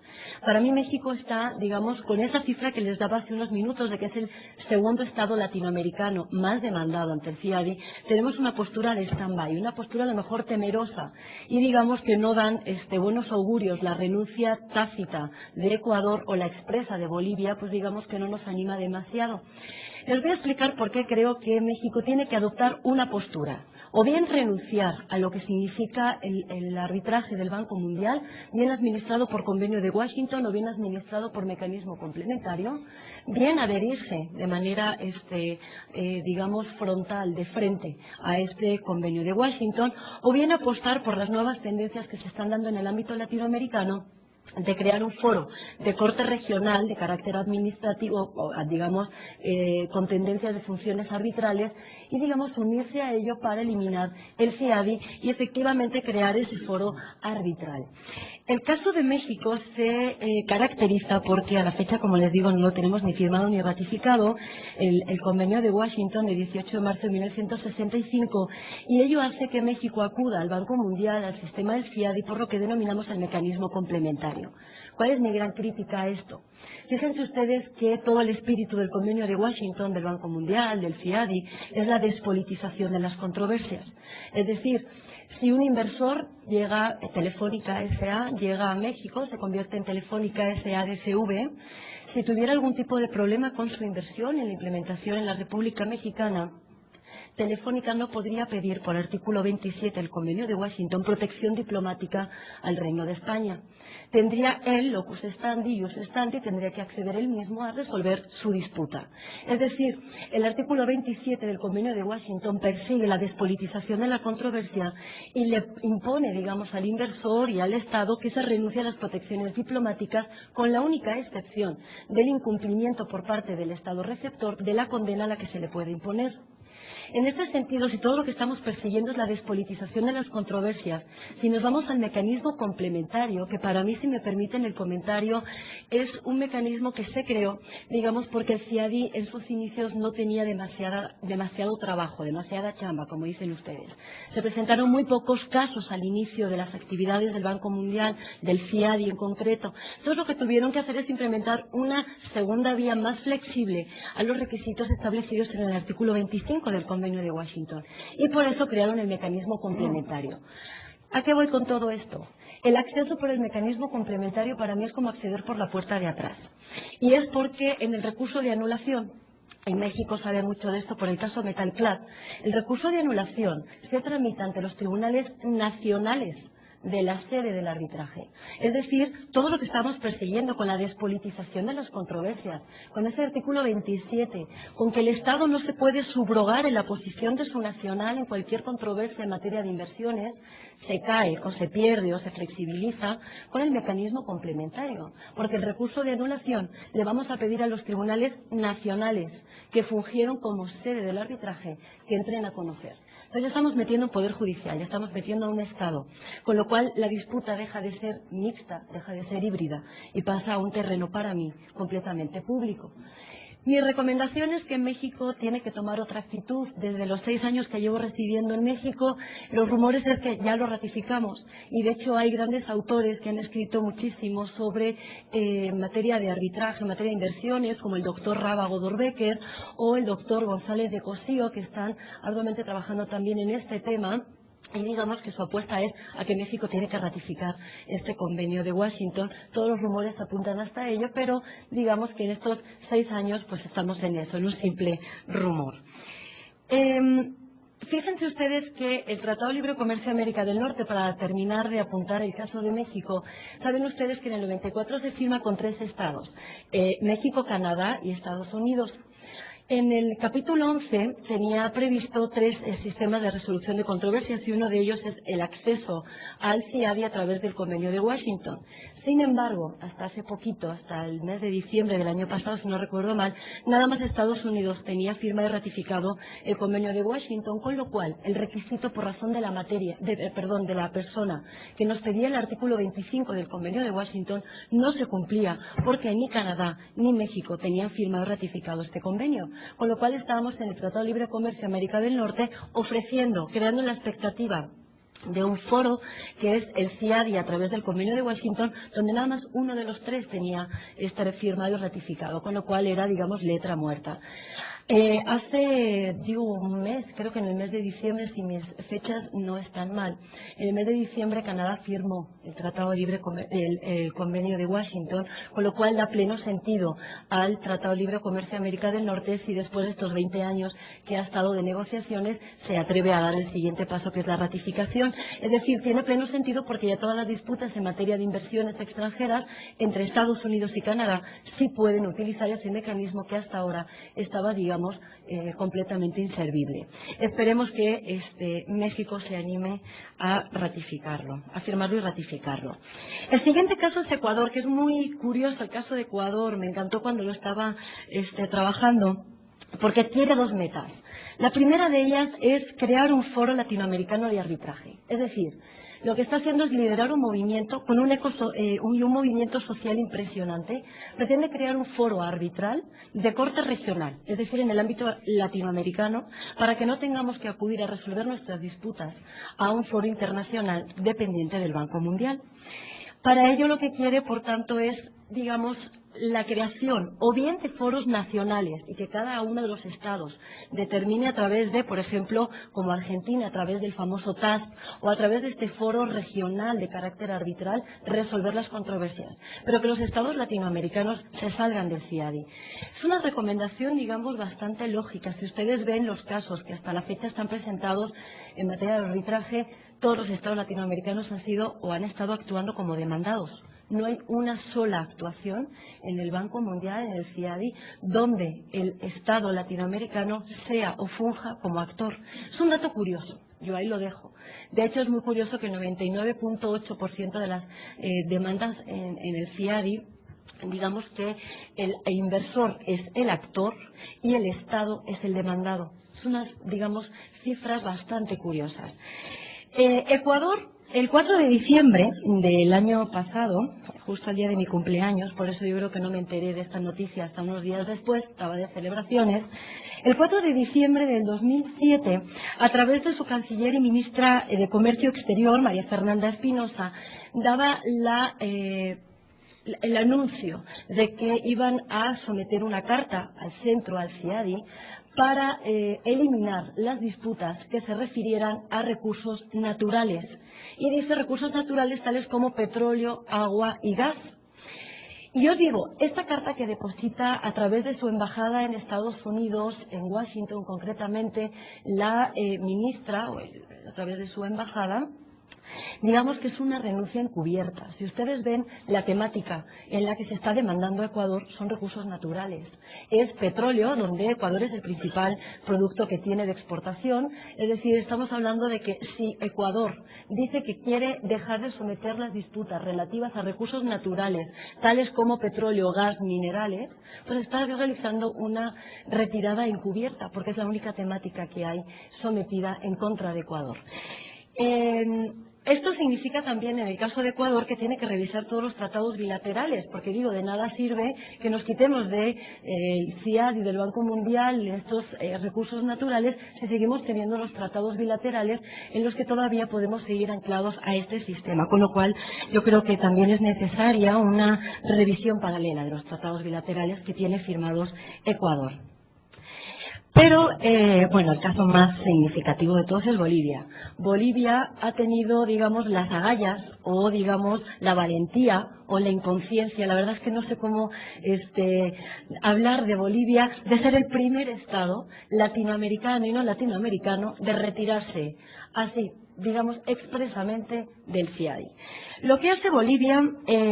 Para mí México está, digamos, con esa cifra que les daba hace unos minutos de que es el segundo estado latinoamericano más demandado ante el FIADI. Tenemos una postura de stand-by, una postura a lo mejor temerosa y digamos que no dan buenos augurios. La renuncia tácita de Ecuador o la expresa de Bolivia, pues digamos que no nos anima demasiado. Les voy a explicar por qué creo que México tiene que adoptar una postura. O bien renunciar a lo que significa el arbitraje del Banco Mundial, bien administrado por convenio de Washington o bien administrado por mecanismo complementario, bien adherirse de manera, digamos, frontal, de frente a este convenio de Washington, o bien apostar por las nuevas tendencias que se están dando en el ámbito latinoamericano, de crear un foro de corte regional de carácter administrativo, digamos, con tendencias de funciones arbitrales y, digamos, unirse a ello para eliminar el FIADI y efectivamente crear ese foro arbitral. El caso de México se caracteriza porque a la fecha, como les digo, no lo tenemos ni firmado ni ratificado, el convenio de Washington de 18 de marzo de 1965, y ello hace que México acuda al Banco Mundial, al sistema del FIADI, por lo que denominamos el mecanismo complementario. ¿Cuál es mi gran crítica a esto? Fíjense ustedes que todo el espíritu del convenio de Washington, del Banco Mundial, del FIADI, es la despolitización de las controversias. Es decir, si un inversor llega, Telefónica S.A., llega a México, se convierte en Telefónica S.A. DSV, si tuviera algún tipo de problema con su inversión en la implementación en la República Mexicana, Telefónica no podría pedir por artículo 27 del convenio de Washington protección diplomática al Reino de España. Tendría él, locus standi, ius standi, tendría que acceder él mismo a resolver su disputa. Es decir, el artículo 27 del convenio de Washington persigue la despolitización de la controversia y le impone, digamos, al inversor y al Estado que se renuncie a las protecciones diplomáticas con la única excepción del incumplimiento por parte del Estado receptor de la condena a la que se le puede imponer. En este sentido, si todo lo que estamos persiguiendo es la despolitización de las controversias, si nos vamos al mecanismo complementario, que para mí, si me permiten el comentario, es un mecanismo que se creó, digamos, porque el CIADI en sus inicios no tenía demasiado trabajo, demasiada chamba, como dicen ustedes. Se presentaron muy pocos casos al inicio de las actividades del Banco Mundial, del CIADI en concreto. Entonces, lo que tuvieron que hacer es implementar una segunda vía más flexible a los requisitos establecidos en el artículo 25 del Convenio de Washington. Y por eso crearon el mecanismo complementario. ¿A qué voy con todo esto? El acceso por el mecanismo complementario para mí es como acceder por la puerta de atrás. Y es porque en el recurso de anulación, en México sabe mucho de esto por el caso Metalclad, el recurso de anulación se tramita ante los tribunales nacionales de la sede del arbitraje. Es decir, todo lo que estamos persiguiendo con la despolitización de las controversias, con ese artículo 27, con que el Estado no se puede subrogar en la posición de su nacional en cualquier controversia en materia de inversiones, se cae o se pierde o se flexibiliza con el mecanismo complementario. Porque el recurso de anulación le vamos a pedir a los tribunales nacionales que fungieron como sede del arbitraje que entren a conocer. Entonces ya estamos metiendo un poder judicial, ya estamos metiendo a un Estado, con lo cual la disputa deja de ser mixta, deja de ser híbrida y pasa a un terreno para mí completamente público. Mi recomendación es que México tiene que tomar otra actitud. Desde los 6 años que llevo residiendo en México, los rumores es que ya lo ratificamos y de hecho hay grandes autores que han escrito muchísimo sobre materia de arbitraje, materia de inversiones, como el doctor Rábago Dorbecker o el doctor González de Cosío, que están arduamente trabajando también en este tema. Y digamos que su apuesta es a que México tiene que ratificar este convenio de Washington. Todos los rumores apuntan hasta ello, pero digamos que en estos 6 años pues estamos en eso, en un simple rumor. Fíjense ustedes que el Tratado de Libre Comercio de América del Norte, para terminar de apuntar el caso de México, saben ustedes que en el 94 se firma con 3 estados, México, Canadá y Estados Unidos. En el capítulo 11 tenía previsto 3 sistemas de resolución de controversias y uno de ellos es el acceso al CIADI a través del Convenio de Washington. Sin embargo, hasta hace poquito, hasta el mes de diciembre del año pasado, si no recuerdo mal, nada más Estados Unidos tenía firmado y ratificado el Convenio de Washington, con lo cual el requisito por razón de la materia, de la persona que nos pedía el artículo 25 del Convenio de Washington no se cumplía, porque ni Canadá ni México tenían firmado y ratificado este convenio. Con lo cual estábamos en el Tratado de Libre Comercio de América del Norte ofreciendo, creando la expectativa de un foro que es el CIADI a través del Convenio de Washington, donde nada más uno de los 3 tenía estar firmado y ratificado, con lo cual era, digamos, letra muerta. Hace un mes, creo que en el mes de diciembre, si mis fechas no están mal, en el mes de diciembre Canadá firmó el Tratado de Libre el Convenio de Washington, con lo cual da pleno sentido al Tratado de Libre Comercio de América del Norte si después de estos 20 años que ha estado de negociaciones se atreve a dar el siguiente paso, que es la ratificación. Es decir, tiene pleno sentido porque ya todas las disputas en materia de inversiones extranjeras entre Estados Unidos y Canadá sí pueden utilizar ese mecanismo que hasta ahora estaba, digamos, completamente inservible. Esperemos que México se anime a ratificarlo, a firmarlo y ratificarlo. El siguiente caso es Ecuador, que es muy curioso el caso de Ecuador. Me encantó cuando lo estaba trabajando, porque tiene 2 metas. La primera de ellas es crear un foro latinoamericano de arbitraje. Es decir, lo que está haciendo es liderar un movimiento con un movimiento social impresionante. Pretende crear un foro arbitral de corte regional, es decir, en el ámbito latinoamericano, para que no tengamos que acudir a resolver nuestras disputas a un foro internacional dependiente del Banco Mundial. Para ello lo que quiere, por tanto, es, digamos, la creación o bien de foros nacionales y que cada uno de los estados determine a través de, por ejemplo, como Argentina, a través del famoso TASP o a través de este foro regional de carácter arbitral, resolver las controversias, pero que los estados latinoamericanos se salgan del CIADI. Es una recomendación, digamos, bastante lógica. Si ustedes ven los casos que hasta la fecha están presentados en materia de arbitraje, todos los estados latinoamericanos han sido o han estado actuando como demandados. No hay una sola actuación en el Banco Mundial, en el CIADI, donde el Estado latinoamericano sea o funja como actor. Es un dato curioso, yo ahí lo dejo. De hecho, es muy curioso que el 99.8% de las demandas en el CIADI, digamos que el inversor es el actor y el Estado es el demandado. Es unas, digamos, cifras bastante curiosas. Ecuador, el 4 de diciembre del año pasado, justo el día de mi cumpleaños, por eso yo creo que no me enteré de esta noticia hasta unos días después, estaba de celebraciones. El 4 de diciembre del 2007, a través de su canciller y ministra de Comercio Exterior, María Fernanda Espinosa, daba el anuncio de que iban a someter una carta al centro, al CIADI, para eliminar las disputas que se refirieran a recursos naturales. Y dice recursos naturales tales como petróleo, agua y gas. Y os digo, esta carta que deposita a través de su embajada en Estados Unidos, en Washington concretamente, la ministra, a través de su embajada, digamos que es una renuncia encubierta. Si ustedes ven la temática en la que se está demandando a Ecuador, son recursos naturales. Es petróleo, donde Ecuador es el principal producto que tiene de exportación. Es decir, estamos hablando de que si Ecuador dice que quiere dejar de someter las disputas relativas a recursos naturales, tales como petróleo, gas, minerales, pues está realizando una retirada encubierta, porque es la única temática que hay sometida en contra de Ecuador. Esto significa también, en el caso de Ecuador, que tiene que revisar todos los tratados bilaterales, porque digo, de nada sirve que nos quitemos del CIAD y del Banco Mundial estos recursos naturales si seguimos teniendo los tratados bilaterales en los que todavía podemos seguir anclados a este sistema. Con lo cual, yo creo que también es necesaria una revisión paralela de los tratados bilaterales que tiene firmados Ecuador. Pero, bueno, el caso más significativo de todos es Bolivia. Bolivia ha tenido, digamos, las agallas o, digamos, la valentía o la inconsciencia, la verdad es que no sé cómo hablar de Bolivia, de ser el primer Estado latinoamericano y no latinoamericano de retirarse así, digamos, expresamente del CIADI. Lo que hace Bolivia,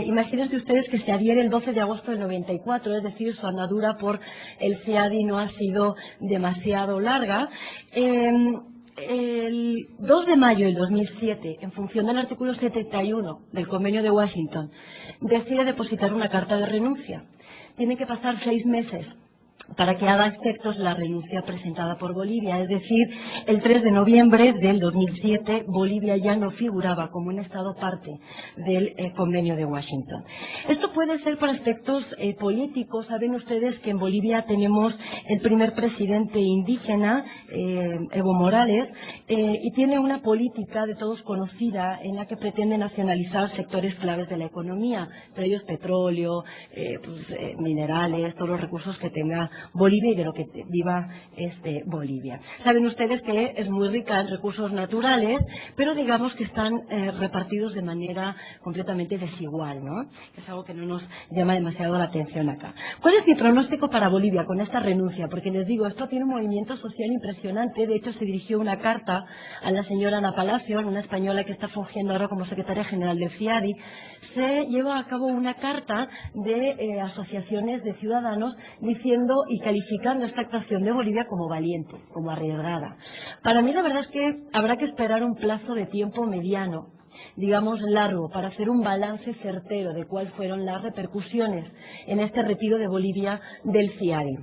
imagínense ustedes que se adhiere el 12 de agosto del 94, es decir, su andadura por el CIADI no ha sido demasiado larga. El 2 de mayo del 2007, en función del artículo 71 del Convenio de Washington, decide depositar una carta de renuncia. Tiene que pasar 6 meses para que haga efectos la renuncia presentada por Bolivia. Es decir, el 3 de noviembre del 2007 Bolivia ya no figuraba como un Estado parte del Convenio de Washington. Esto puede ser por aspectos políticos. Saben ustedes que en Bolivia tenemos el primer presidente indígena, Evo Morales, y tiene una política de todos conocida en la que pretende nacionalizar sectores claves de la economía, entre ellos petróleo, minerales, todos los recursos que tenga Bolivia y de lo que viva Bolivia. Saben ustedes que es muy rica en recursos naturales, pero digamos que están repartidos de manera completamente desigual, ¿no? Es algo que no nos llama demasiado la atención acá. ¿Cuál es mi pronóstico para Bolivia con esta renuncia? Porque les digo, esto tiene un movimiento social impresionante. De hecho, se dirigió una carta a la señora Ana Palacio, una española que está fungiendo ahora como secretaria general del CIADI. Se llevó a cabo una carta de asociaciones de ciudadanos diciendo y calificando esta actuación de Bolivia como valiente, como arriesgada. Para mí la verdad es que habrá que esperar un plazo de tiempo mediano, digamos largo, para hacer un balance certero de cuáles fueron las repercusiones en este retiro de Bolivia del CIADI.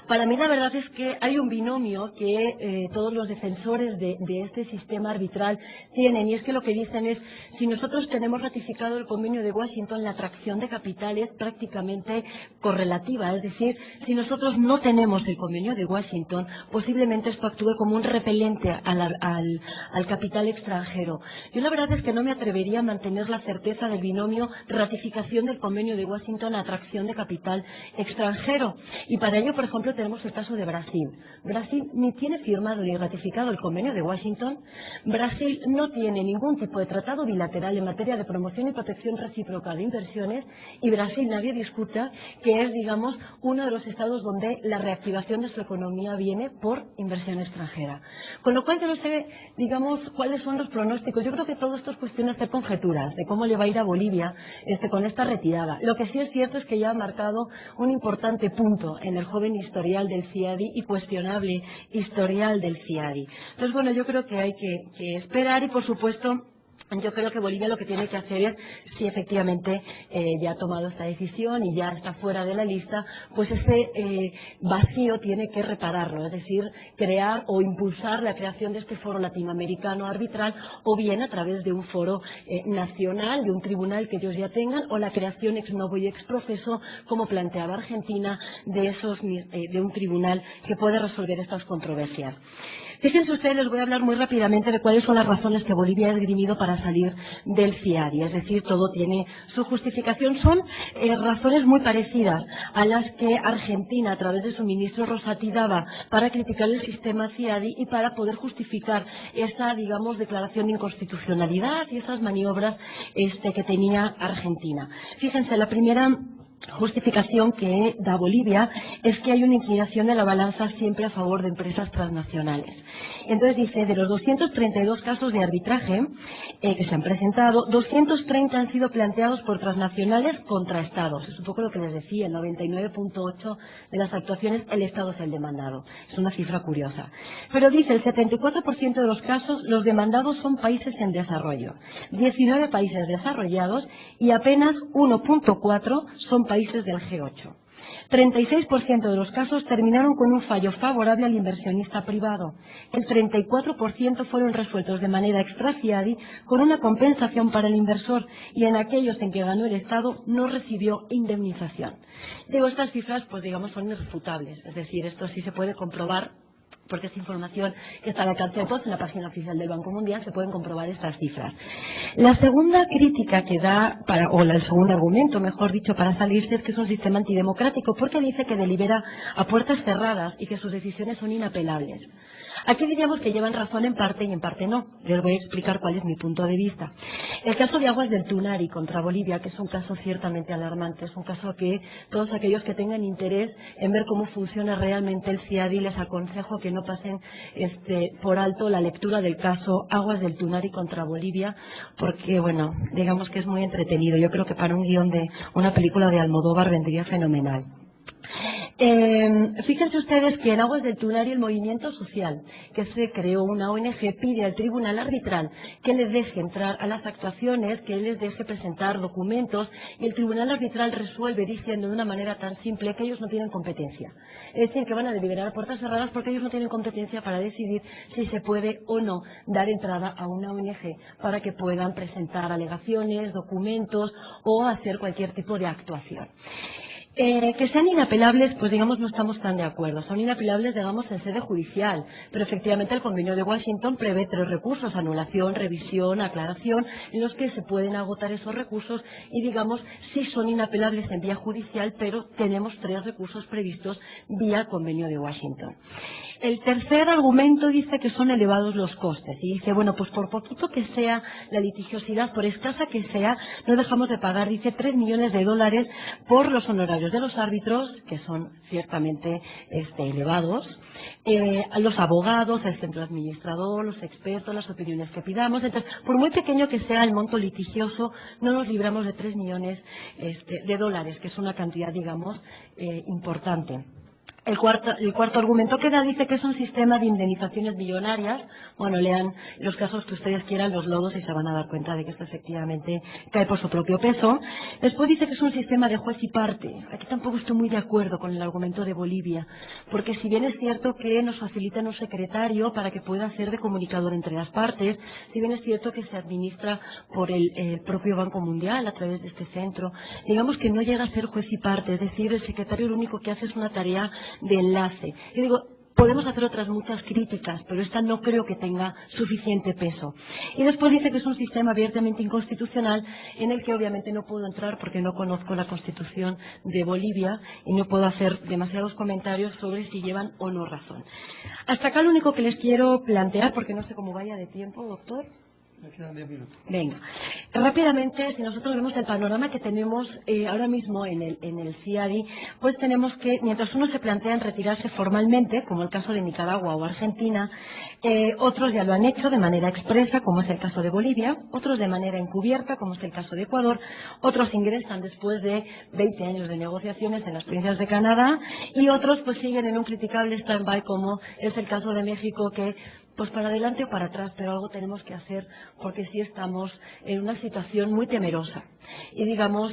Para mí la verdad es que hay un binomio que todos los defensores de este sistema arbitral tienen, y es que lo que dicen es: si nosotros tenemos ratificado el Convenio de Washington, la atracción de capital es prácticamente correlativa. Es decir, si nosotros no tenemos el Convenio de Washington, posiblemente esto actúe como un repelente al capital extranjero. Yo la verdad es que no me atrevería a mantener la certeza del binomio ratificación del Convenio de Washington, atracción de capital extranjero. Y para ello, por ejemplo, tenemos el caso de Brasil. Brasil ni tiene firmado ni ratificado el Convenio de Washington. Brasil no tiene ningún tipo de tratado bilateral en materia de promoción y protección recíproca de inversiones, y Brasil, nadie discuta que es, digamos, uno de los estados donde la reactivación de su economía viene por inversión extranjera. Con lo cual yo no sé, digamos, cuáles son los pronósticos. Yo creo que todo esto es cuestión de hacer conjeturas de cómo le va a ir a Bolivia con esta retirada. Lo que sí es cierto es que ya ha marcado un importante punto en el joven historial del CIADI y cuestionable historial del CIADI. Entonces, bueno, yo creo que hay que esperar y, por supuesto, Yo creo que Bolivia lo que tiene que hacer es, si efectivamente ya ha tomado esta decisión y ya está fuera de la lista, pues ese vacío tiene que repararlo, es decir, crear o impulsar la creación de este foro latinoamericano arbitral, o bien a través de un foro nacional, de un tribunal que ellos ya tengan, o la creación ex novo y ex profeso, como planteaba Argentina, de un tribunal que pueda resolver estas controversias. Fíjense ustedes, les voy a hablar muy rápidamente de cuáles son las razones que Bolivia ha esgrimido para salir del CIADI. Es decir, todo tiene su justificación. Son razones muy parecidas a las que Argentina, a través de su ministro Rosati, daba para criticar el sistema CIADI y para poder justificar esa, digamos, declaración de inconstitucionalidad y esas maniobras que tenía Argentina. Fíjense, la primera justificación que da Bolivia es que hay una inclinación de la balanza siempre a favor de empresas transnacionales. Entonces dice, de los 232 casos de arbitraje que se han presentado, 230 han sido planteados por transnacionales contra estados. Es un poco lo que les decía, el 99.8 de las actuaciones el estado es el demandado. Es una cifra curiosa. Pero dice, el 74% de los casos los demandados son países en desarrollo, 19 países desarrollados y apenas 1.4 son países del G8. 36% de los casos terminaron con un fallo favorable al inversionista privado. El 34% fueron resueltos de manera extra-CIADI con una compensación para el inversor, y en aquellos en que ganó el Estado no recibió indemnización. Digo, estas cifras, pues digamos, son irrefutables. Es decir, esto sí se puede comprobar, porque es información que está al alcance de todos. En la página oficial del Banco Mundial se pueden comprobar estas cifras. La segunda crítica que da, el segundo argumento, mejor dicho, para salirse, es que es un sistema antidemocrático, porque dice que delibera a puertas cerradas y que sus decisiones son inapelables. Aquí diríamos que llevan razón en parte y en parte no. Les voy a explicar cuál es mi punto de vista. El caso de Aguas del Tunari contra Bolivia, que es un caso ciertamente alarmante, es un caso que todos aquellos que tengan interés en ver cómo funciona realmente el CIADI, les aconsejo que no pasen por alto la lectura del caso Aguas del Tunari contra Bolivia, porque, bueno, digamos que es muy entretenido. Yo creo que para un guión de una película de Almodóvar vendría fenomenal. Fíjense ustedes que en Aguas del Tunari el movimiento social que se creó, una ONG, pide al tribunal arbitral que les deje entrar a las actuaciones, que les deje presentar documentos, y el tribunal arbitral resuelve diciendo de una manera tan simple que ellos no tienen competencia. Es decir, que van a deliberar a puertas cerradas porque ellos no tienen competencia para decidir si se puede o no dar entrada a una ONG para que puedan presentar alegaciones, documentos o hacer cualquier tipo de actuación. Que sean inapelables, pues digamos no estamos tan de acuerdo. Son inapelables, digamos, en sede judicial, pero efectivamente el convenio de Washington prevé 3 recursos: anulación, revisión, aclaración, en los que se pueden agotar esos recursos, y digamos sí son inapelables en vía judicial, pero tenemos 3 recursos previstos vía convenio de Washington. El tercer argumento dice que son elevados los costes, y dice, bueno, pues por poquito que sea la litigiosidad, por escasa que sea, no dejamos de pagar, dice, $3 millones por los honorarios de los árbitros, que son ciertamente elevados, a los abogados, el centro administrador, los expertos, las opiniones que pidamos. Entonces, por muy pequeño que sea el monto litigioso, no nos libramos de $3 millones, que es una cantidad, digamos, importante. El cuarto argumento que da dice que es un sistema de indemnizaciones millonarias. Bueno, lean los casos que ustedes quieran, los lodos, y se van a dar cuenta de que esto efectivamente cae por su propio peso. Después dice que es un sistema de juez y parte. Aquí tampoco estoy muy de acuerdo con el argumento de Bolivia, porque si bien es cierto que nos facilitan un secretario para que pueda ser de comunicador entre las partes, si bien es cierto que se administra por el propio Banco Mundial a través de este centro, digamos que no llega a ser juez y parte. Es decir, el secretario lo único que hace es una tarea de enlace. Yo digo, podemos hacer otras muchas críticas, pero esta no creo que tenga suficiente peso. Y después dice que es un sistema abiertamente inconstitucional, en el que obviamente no puedo entrar porque no conozco la Constitución de Bolivia y no puedo hacer demasiados comentarios sobre si llevan o no razón. Hasta acá lo único que les quiero plantear, porque no sé cómo vaya de tiempo, doctor. Me quedan 10 minutos. Venga, rápidamente, si nosotros vemos el panorama que tenemos ahora mismo en el CIADI, pues tenemos que, mientras unos se plantean retirarse formalmente, como el caso de Nicaragua o Argentina, otros ya lo han hecho de manera expresa, como es el caso de Bolivia, otros de manera encubierta, como es el caso de Ecuador, otros ingresan después de 20 años de negociaciones en las provincias de Canadá, y otros pues siguen en un criticable stand-by, como es el caso de México, que pues para adelante o para atrás, pero algo tenemos que hacer porque sí estamos en una situación muy temerosa. Y digamos,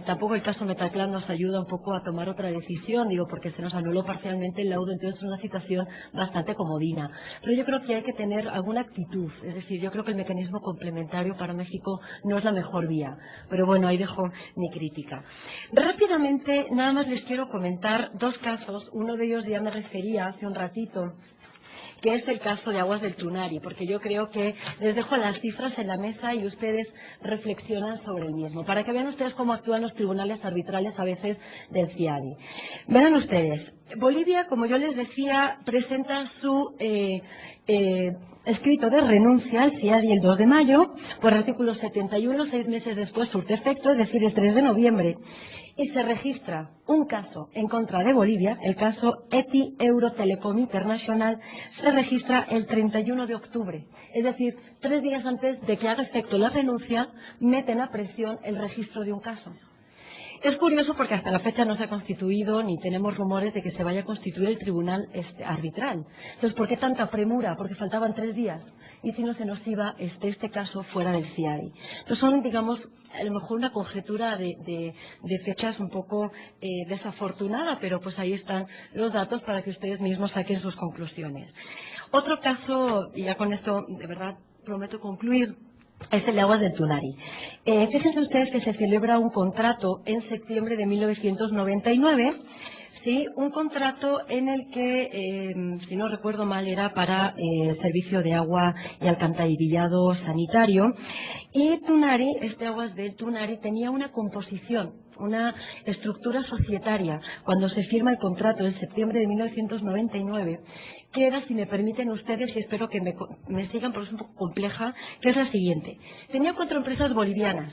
tampoco el caso Metaclan nos ayuda un poco a tomar otra decisión, digo, porque se nos anuló parcialmente el laudo, entonces es una situación bastante comodina. Pero yo creo que hay que tener alguna actitud, es decir, yo creo que el mecanismo complementario para México no es la mejor vía. Pero bueno, ahí dejo mi crítica. Rápidamente, nada más les quiero comentar dos casos, uno de ellos ya me refería hace un ratito, que es el caso de Aguas del Tunari, porque yo creo que les dejo las cifras en la mesa y ustedes reflexionan sobre el mismo, para que vean ustedes cómo actúan los tribunales arbitrales a veces del CIADI. Vean ustedes, Bolivia, como yo les decía, presenta su escrito de renuncia al CIADI el 2 de mayo, por artículo 71, 6 meses después surte efecto, es decir, el 3 de noviembre. Y se registra un caso en contra de Bolivia, el caso ETI Eurotelecom International, se registra el 31 de octubre. Es decir, 3 días antes de que haga efecto la renuncia, meten a presión el registro de un caso. Es curioso porque hasta la fecha no se ha constituido ni tenemos rumores de que se vaya a constituir el tribunal arbitral. Entonces, ¿por qué tanta premura? Porque faltaban 3 días. Y si no se nos iba este caso fuera del CIADI. Entonces son, digamos, a lo mejor una conjetura de fechas un poco desafortunada, pero pues ahí están los datos para que ustedes mismos saquen sus conclusiones. Otro caso, y ya con esto de verdad prometo concluir, es el de Aguas del Tunari. Fíjense ustedes que se celebra un contrato en septiembre de 1999, ¿sí? Un contrato en el que, si no recuerdo mal, era para servicio de agua y alcantarillado sanitario. Y Tunari, Aguas del Tunari, tenía una composición, una estructura societaria, cuando se firma el contrato en septiembre de 1999, que era, si me permiten ustedes, y espero que me sigan porque es un poco compleja, que es la siguiente. Tenía 4 empresas bolivianas,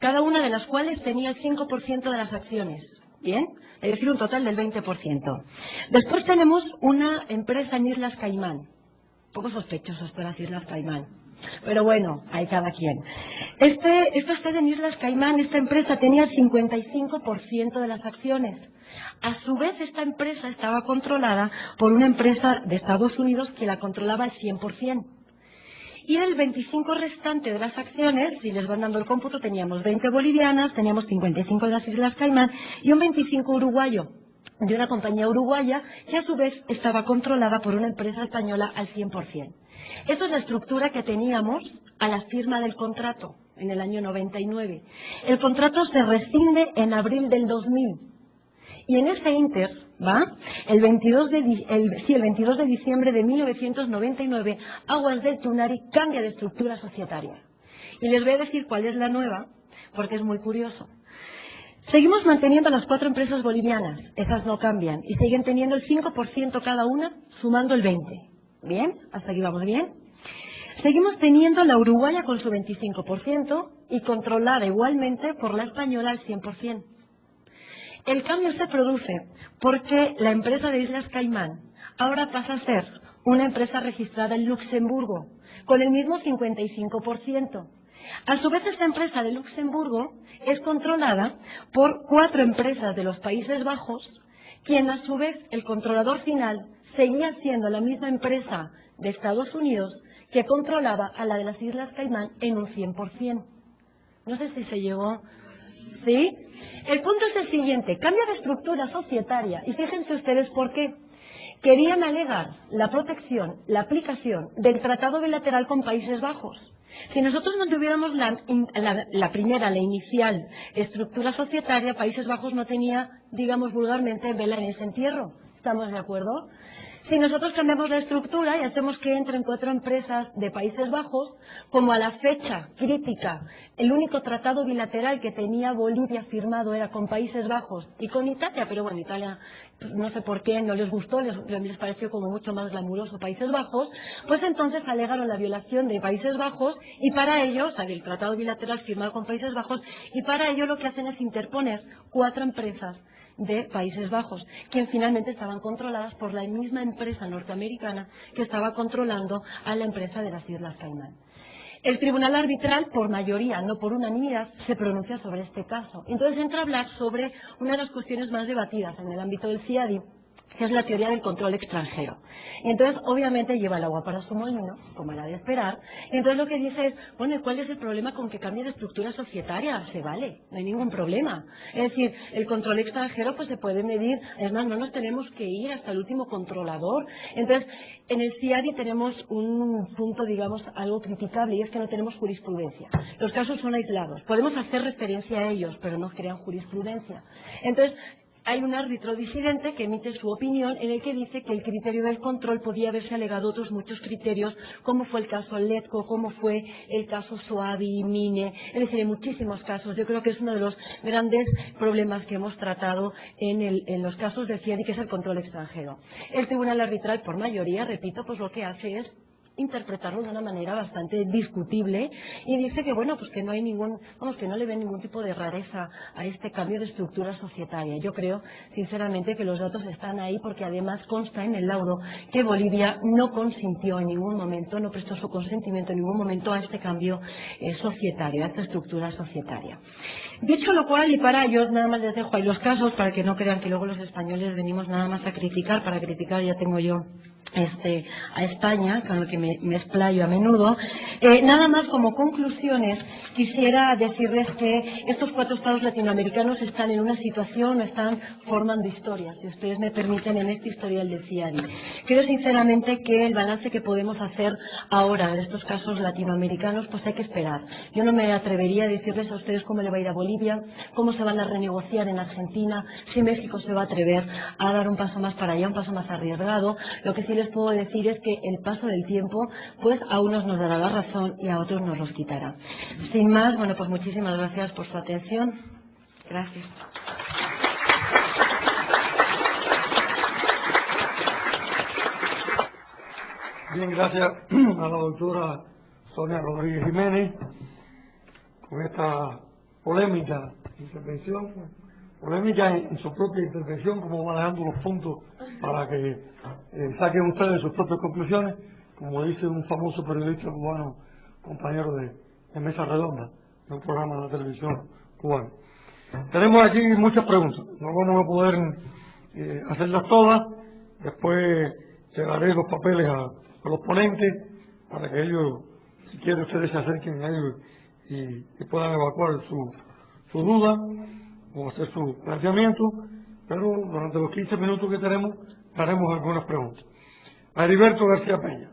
cada una de las cuales tenía el 5% de las acciones. ¿Bien? Es decir, un total del 20%. Después tenemos una empresa en Islas Caimán. Poco sospechosos para las Islas Caimán. Pero bueno, hay cada quien. Esta sede en Islas Caimán, esta empresa tenía el 55% de las acciones. A su vez, esta empresa estaba controlada por una empresa de Estados Unidos que la controlaba al 100%. Y el 25% restante de las acciones, si les van dando el cómputo, teníamos 20 bolivianas, teníamos 55 de las Islas Caimán y un 25 uruguayo, de una compañía uruguaya que a su vez estaba controlada por una empresa española al 100%. Esa es la estructura que teníamos a la firma del contrato en el año 99. El contrato se rescinde en abril del 2000. Y en ese inter, el 22 de diciembre de 1999, Aguas del Tunari cambia de estructura societaria. Y les voy a decir cuál es la nueva, porque es muy curioso. Seguimos manteniendo las 4 empresas bolivianas, esas no cambian, y siguen teniendo el 5% cada una, sumando el 20%. ¿Bien? ¿Hasta aquí vamos bien? Seguimos teniendo la uruguaya con su 25% y controlada igualmente por la española al 100%. El cambio se produce porque la empresa de Islas Caimán ahora pasa a ser una empresa registrada en Luxemburgo, con el mismo 55%. A su vez, esta empresa de Luxemburgo es controlada por 4 empresas de los Países Bajos, quien a su vez, el controlador final, seguía siendo la misma empresa de Estados Unidos que controlaba a la de las Islas Caimán en un 100%. No sé si se llegó... ¿Sí? El punto es el siguiente, cambia de estructura societaria, y fíjense ustedes por qué. Querían alegar la protección, la aplicación del tratado bilateral con Países Bajos. Si nosotros no tuviéramos la primera, la inicial estructura societaria, Países Bajos no tenía, digamos vulgarmente, vela en ese entierro. ¿Estamos de acuerdo? Si nosotros cambiamos la estructura y hacemos que entren 4 empresas de Países Bajos, como a la fecha crítica, el único tratado bilateral que tenía Bolivia firmado era con Países Bajos y con Italia, pero bueno, Italia no sé por qué no les gustó, les pareció como mucho más glamuroso Países Bajos, pues entonces alegaron la violación de Países Bajos y para ello, o sea, del tratado bilateral firmado con Países Bajos, y para ello lo que hacen es interponer 4 empresas de Países Bajos, que finalmente estaban controladas por la misma empresa norteamericana que estaba controlando a la empresa de las Islas Caimán. El tribunal arbitral, por mayoría, no por unanimidad, se pronuncia sobre este caso. Entonces entra a hablar sobre una de las cuestiones más debatidas en el ámbito del CIADI, que es la teoría del control extranjero. Y entonces, obviamente, lleva el agua para su molino, como era de esperar, y entonces lo que dice es, bueno, ¿cuál es el problema con que cambie de estructura societaria? Se vale, no hay ningún problema. Es decir, el control extranjero pues se puede medir, además no nos tenemos que ir hasta el último controlador. Entonces, en el CIADI tenemos un punto, digamos, algo criticable, y es que no tenemos jurisprudencia. Los casos son aislados, podemos hacer referencia a ellos, pero no crean jurisprudencia. Entonces, hay un árbitro disidente que emite su opinión en el que dice que el criterio del control podía haberse alegado otros muchos criterios, como fue el caso Letco, como fue el caso Soavi, Mine, es decir, en muchísimos casos. Yo creo que es uno de los grandes problemas que hemos tratado en los casos de CIADI, que es el control extranjero. El tribunal arbitral, por mayoría, repito, pues lo que hace es interpretarlo de una manera bastante discutible y dice que bueno, pues que no hay que no le ven ningún tipo de rareza a este cambio de estructura societaria. Yo creo sinceramente que los datos están ahí, porque además consta en el laudo que Bolivia no consintió en ningún momento, no prestó su consentimiento en ningún momento a este cambio societario, a esta estructura societaria. Dicho lo cual, y para ellos nada más les dejo ahí los casos para que no crean que luego los españoles venimos nada más a criticar. Para criticar ya tengo yo a España, con lo que me explayo a menudo. Nada más como conclusiones, quisiera decirles que estos 4 estados latinoamericanos están en una situación, están formando historias, si ustedes me permiten, en este historial del CIADI. Creo sinceramente que el balance que podemos hacer ahora de estos casos latinoamericanos, pues hay que esperar. Yo no me atrevería a decirles a ustedes cómo le va a ir a Bolivia, cómo se van a renegociar en Argentina, si México se va a atrever a dar un paso más para allá, un paso más arriesgado. Lo que sí les puedo decir es que el paso del tiempo, pues a unos nos dará la razón y a otros nos los quitará. Sin más, bueno, pues muchísimas gracias por su atención. Gracias. Bien, gracias a la doctora Sonia Rodríguez Jiménez con esta polémica intervención, polémica en su propia intervención, como manejando los puntos para que saquen ustedes sus propias conclusiones, como dice un famoso periodista cubano, compañero de Mesa Redonda, de un programa de la televisión cubana. Tenemos aquí muchas preguntas, no vamos a poder hacerlas todas. Después llevaré los papeles a los ponentes para que ellos, si quieren, ustedes se acerquen a ellos y puedan evacuar su duda o hacer su planteamiento, pero durante los 15 minutos que tenemos haremos algunas preguntas. A Heriberto García Peña,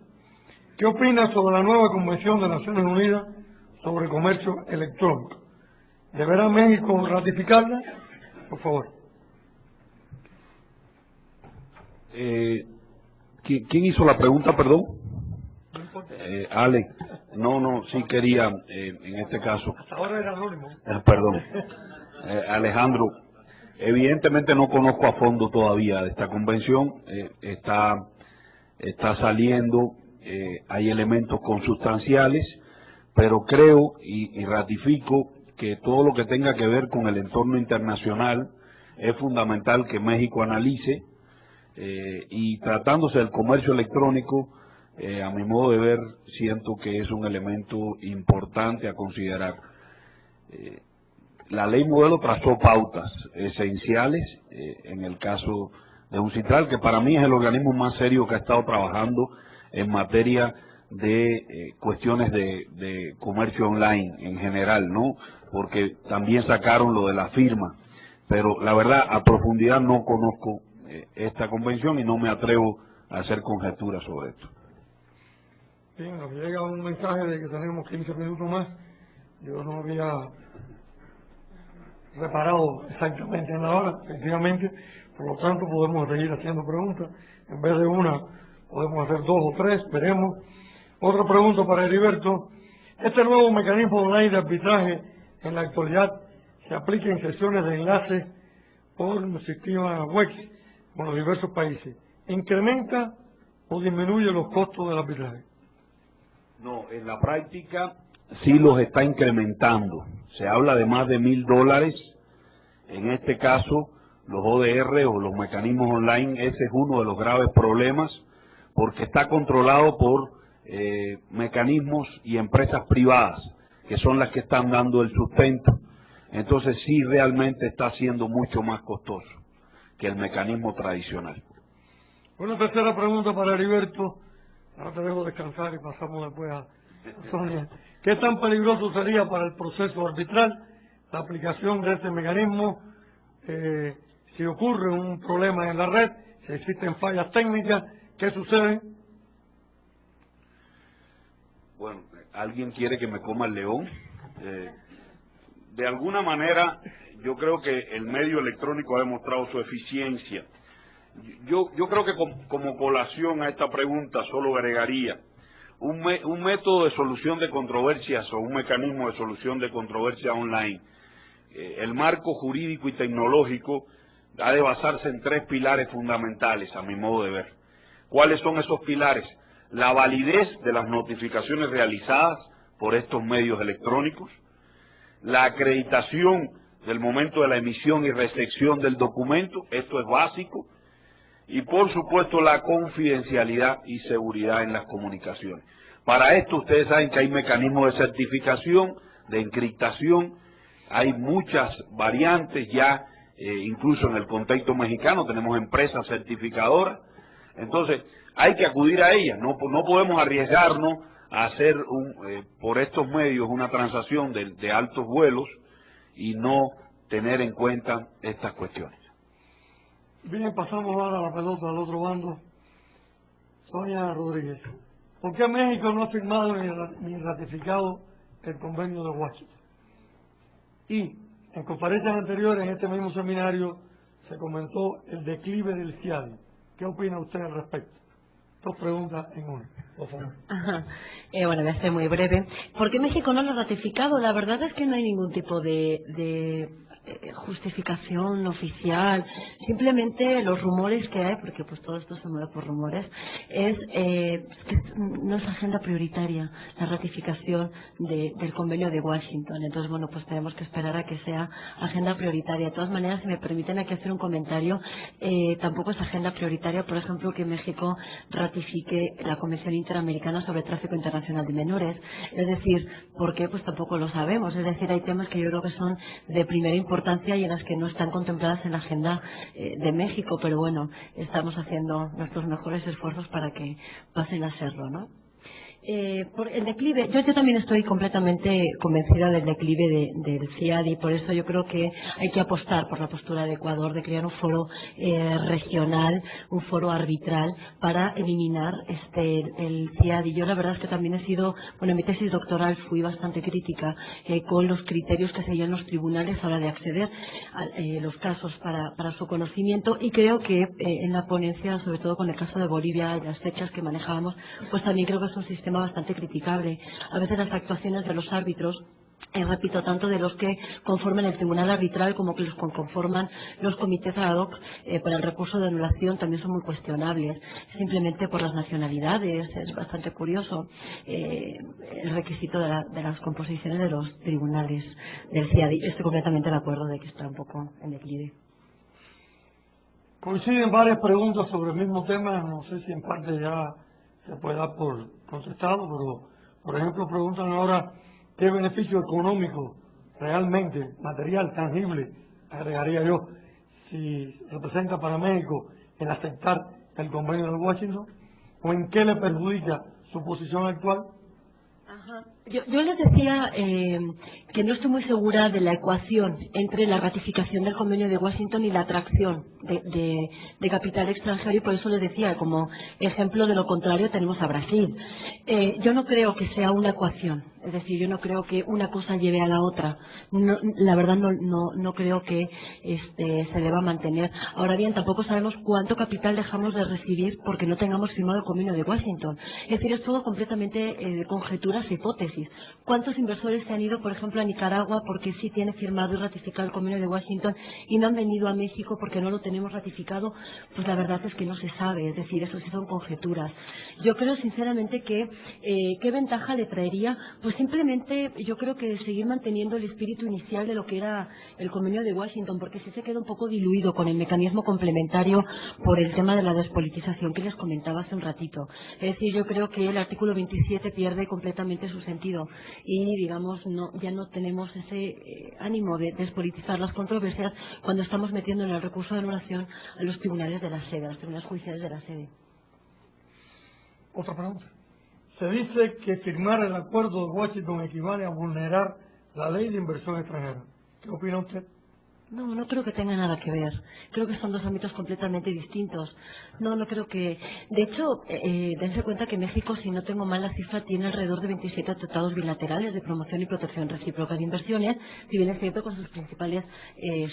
¿qué opina sobre la nueva Convención de Naciones Unidas sobre Comercio Electrónico? ¿Deberá México ratificarla? Por favor. ¿Quién hizo la pregunta, perdón? Ale. No, sí quería, en este caso. Hasta ahora era anónimo. Perdón. Alejandro, evidentemente no conozco a fondo todavía de esta convención. Está saliendo, hay elementos consustanciales, pero creo y ratifico que todo lo que tenga que ver con el entorno internacional es fundamental que México analice, y tratándose del comercio electrónico, a mi modo de ver, siento que es un elemento importante a considerar. La ley modelo trazó pautas esenciales en el caso de UNCITRAL, que para mí es el organismo más serio que ha estado trabajando en materia de cuestiones de comercio online en general, ¿no? Porque también sacaron lo de la firma, pero la verdad a profundidad no conozco esta convención y no me atrevo a hacer conjeturas sobre esto. Bien, nos llega un mensaje de que tenemos 15 minutos más. Yo no había reparado exactamente en la hora, efectivamente, por lo tanto podemos seguir haciendo preguntas. En vez de una, podemos hacer 2 o 3, veremos. Otra pregunta para Heriberto: ¿este nuevo mecanismo online de arbitraje en la actualidad se aplica en sesiones de enlace por el sistema WEX con los diversos países? ¿Incrementa o disminuye los costos del arbitraje? No, en la práctica sí los está incrementando. Se habla de más de $1,000. En este caso, los ODR o los mecanismos online, ese es uno de los graves problemas, porque está controlado por mecanismos y empresas privadas, que son las que están dando el sustento. Entonces sí realmente está siendo mucho más costoso que el mecanismo tradicional. Una tercera pregunta para Heriberto. Ahora te dejo descansar y pasamos después a Sonia. ¿Qué tan peligroso sería para el proceso arbitral la aplicación de este mecanismo si ocurre un problema en la red, si existen fallas técnicas? ¿Qué sucede? Bueno, ¿alguien quiere que me coma el león? De alguna manera, yo creo que el medio electrónico ha demostrado su eficiencia. Yo creo que como colación a esta pregunta solo agregaría un método de solución de controversias o un mecanismo de solución de controversias online. El marco jurídico y tecnológico ha de basarse en 3 pilares fundamentales, a mi modo de ver. ¿Cuáles son esos pilares? La validez de las notificaciones realizadas por estos medios electrónicos, la acreditación del momento de la emisión y recepción del documento, esto es básico, y por supuesto la confidencialidad y seguridad en las comunicaciones. Para esto ustedes saben que hay mecanismos de certificación, de encriptación, hay muchas variantes ya, incluso en el contexto mexicano tenemos empresas certificadoras, entonces hay que acudir a ellas, no podemos arriesgarnos a hacer por estos medios una transacción de altos vuelos y no tener en cuenta estas cuestiones. Bien, pasamos ahora la pelota al otro bando. Sonia Rodríguez, ¿por qué México no ha firmado ni ratificado el convenio de Washington? Y en conferencias anteriores en este mismo seminario se comentó el declive del CIADI. ¿Qué opina usted al respecto? 2 preguntas en una, por favor. Ajá. Bueno, voy a ser muy breve. ¿Por qué México no lo ha ratificado? La verdad es que no hay ningún tipo de justificación oficial. Simplemente los rumores que hay, porque pues todo esto se mueve por rumores, es que no es agenda prioritaria la ratificación del convenio de Washington. Entonces, bueno, pues tenemos que esperar a que sea agenda prioritaria. De todas maneras, si me permiten aquí hacer un comentario, tampoco es agenda prioritaria, por ejemplo, que México ratifique la Convención Interamericana sobre Tráfico Internacional de Menores. Es decir, ¿por qué? Pues tampoco lo sabemos. Es decir, hay temas que yo creo que son de primera importancia y en las que no están contempladas en la agenda de México, pero bueno, estamos haciendo nuestros mejores esfuerzos para que pasen a serlo, ¿no? Por el declive, yo también estoy completamente convencida del declive del CIADI, por eso yo creo que hay que apostar por la postura de Ecuador de crear un foro regional, un foro arbitral para eliminar el CIADI. Yo la verdad es que también he sido, bueno, en mi tesis doctoral fui bastante crítica con los criterios que seguían los tribunales a la hora de acceder a los casos para su conocimiento, y creo que en la ponencia, sobre todo con el caso de Bolivia y las fechas que manejábamos, pues también creo que es un sistema bastante criticable. A veces las actuaciones de los árbitros, repito, tanto de los que conforman el tribunal arbitral como que los conforman los comités ad hoc para el recurso de anulación, también son muy cuestionables, simplemente por las nacionalidades. Es bastante curioso el requisito de las composiciones de los tribunales del CIADI. Estoy completamente de acuerdo de que está un poco en declive. Coinciden varias preguntas sobre el mismo tema, no sé si en parte ya se puede dar por contestado, pero por ejemplo preguntan ahora qué beneficio económico realmente, material, tangible, agregaría yo, si representa para México el aceptar el convenio de Washington, o en qué le perjudica su posición actual. Ajá. Yo les decía que no estoy muy segura de la ecuación entre la ratificación del convenio de Washington y la atracción de capital extranjero, y por eso les decía, como ejemplo de lo contrario tenemos a Brasil. Yo no creo que sea una ecuación, es decir, yo no creo que una cosa lleve a la otra. No, la verdad no creo que se deba mantener. Ahora bien, tampoco sabemos cuánto capital dejamos de recibir porque no tengamos firmado el convenio de Washington. Es decir, es todo completamente conjeturas e hipótesis. ¿Cuántos inversores se han ido, por ejemplo, a Nicaragua porque sí tiene firmado y ratificado el convenio de Washington y no han venido a México porque no lo tenemos ratificado? Pues la verdad es que no se sabe, es decir, eso sí son conjeturas. Yo creo sinceramente que ¿qué ventaja le traería? Pues simplemente yo creo que seguir manteniendo el espíritu inicial de lo que era el convenio de Washington, porque sí se queda un poco diluido con el mecanismo complementario por el tema de la despolitización que les comentaba hace un ratito. Es decir, yo creo que el artículo 27 pierde completamente su sentido y, digamos, ya no tenemos ese ánimo de despolitizar las controversias cuando estamos metiendo en el recurso de anulación a los tribunales de la sede, a los tribunales judiciales de la sede. Otra pregunta. Se dice que firmar el acuerdo de Washington equivale a vulnerar la ley de inversión extranjera. ¿Qué opina usted? No creo que tenga nada que ver. Creo que son dos ámbitos completamente distintos. No creo que... De hecho, dense cuenta que México, si no tengo mal la cifra, tiene alrededor de 27 tratados bilaterales de promoción y protección recíproca de inversiones, si bien es cierto con sus principales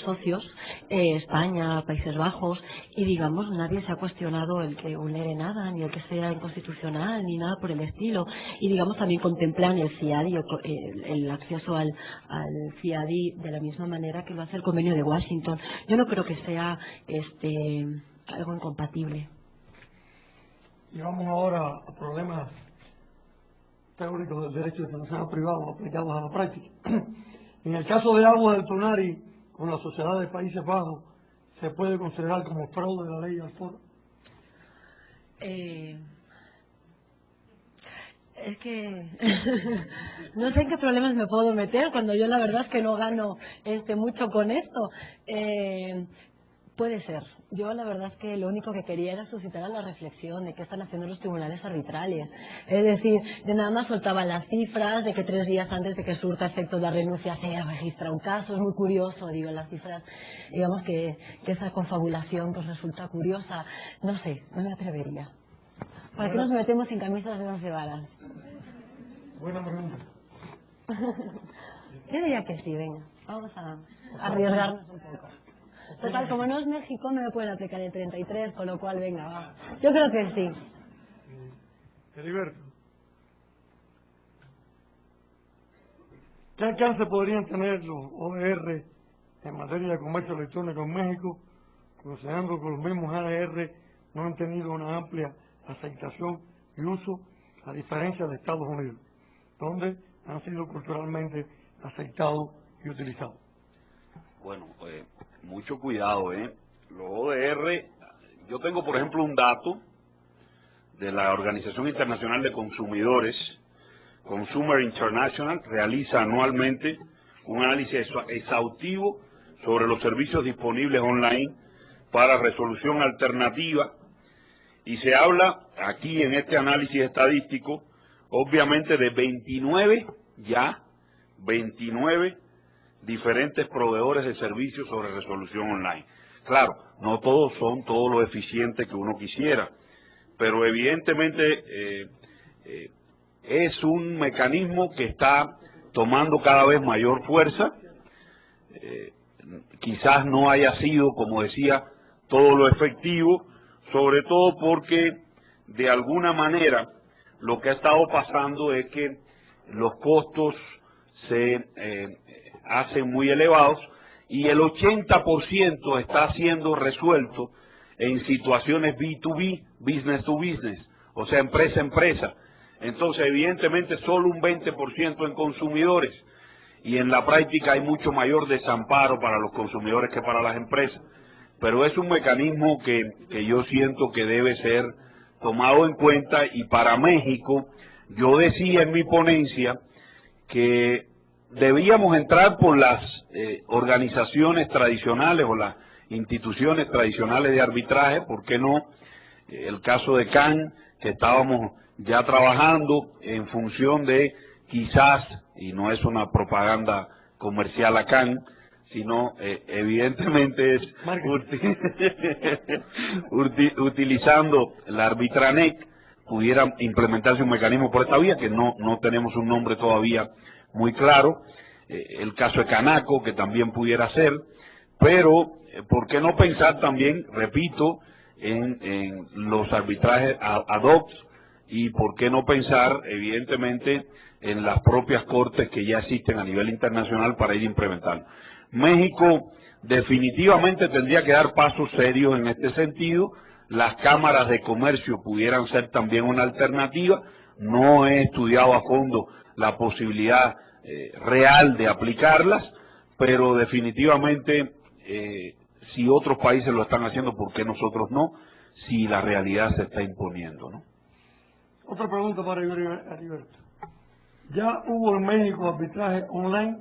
socios, España, Países Bajos, y digamos, nadie se ha cuestionado el que vulnere nada, ni el que sea inconstitucional, ni nada por el estilo. Y digamos, también contemplan el FIADI, el acceso al FIADI de la misma manera que lo hace el convenio de Washington. Yo no creo que sea algo incompatible. Y vamos ahora a problemas teóricos del derecho internacional privado aplicados a la práctica. En el caso de Agua del Tunari con la Sociedad de Países Bajos, ¿se puede considerar como fraude de la ley al foro? Es que no sé en qué problemas me puedo meter cuando yo la verdad es que no gano mucho con esto. Puede ser. Yo la verdad es que lo único que quería era suscitar a la reflexión de qué están haciendo los tribunales arbitrales. Es decir, de nada más soltaban las cifras de que 3 días antes de que surta efecto la renuncia se registra un caso. Es muy curioso, digo, las cifras, digamos que esa confabulación pues resulta curiosa. No sé, no me atrevería. ¿Para qué nos metemos en camisas de 11 varas? Buena pregunta. Yo diría que sí, venga. Vamos a arriesgarnos un poco. Total, como no es México, no me pueden aplicar el 33, con lo cual, venga, va. Yo creo que sí. Heriberto, ¿qué alcance podrían tener los OER en materia de comercio electrónico en México, considerando que los mismos ADR no han tenido una amplia aceptación y uso, a diferencia de Estados Unidos, donde han sido culturalmente aceptados y utilizados? Bueno, mucho cuidado, Los ODR, yo tengo por ejemplo un dato de la Organización Internacional de Consumidores, Consumer International, realiza anualmente un análisis exhaustivo sobre los servicios disponibles online para resolución alternativa, y se habla aquí en este análisis estadístico, obviamente, de 29 diferentes proveedores de servicios sobre resolución online. Claro, no todos son todo lo eficiente que uno quisiera, pero evidentemente es un mecanismo que está tomando cada vez mayor fuerza. Quizás no haya sido, como decía, todo lo efectivo, sobre todo porque de alguna manera lo que ha estado pasando es que los costos se hacen muy elevados y el 80% está siendo resuelto en situaciones B2B, business to business, o sea, empresa a empresa. Entonces, evidentemente, solo un 20% en consumidores, y en la práctica hay mucho mayor desamparo para los consumidores que para las empresas. Pero es un mecanismo que yo siento que debe ser tomado en cuenta, y para México, yo decía en mi ponencia que debíamos entrar por las organizaciones tradicionales o las instituciones tradicionales de arbitraje, ¿por qué no? El caso de CAN, que estábamos ya trabajando en función de quizás, y no es una propaganda comercial a CAN, sino evidentemente es utilizando la Arbitranec, pudiera implementarse un mecanismo por esta vía, que no tenemos un nombre todavía muy claro. El caso de Canaco, que también pudiera ser, pero ¿por qué no pensar también, repito, en los arbitrajes ad hoc, y por qué no pensar evidentemente en las propias cortes que ya existen a nivel internacional para ir implementando? México definitivamente tendría que dar pasos serios en este sentido. Las cámaras de comercio pudieran ser también una alternativa. No he estudiado a fondo la posibilidad real de aplicarlas, pero definitivamente si otros países lo están haciendo, ¿por qué nosotros no? Si la realidad se está imponiendo, ¿no? Otra pregunta para Heriberto. ¿Ya hubo en México arbitraje online?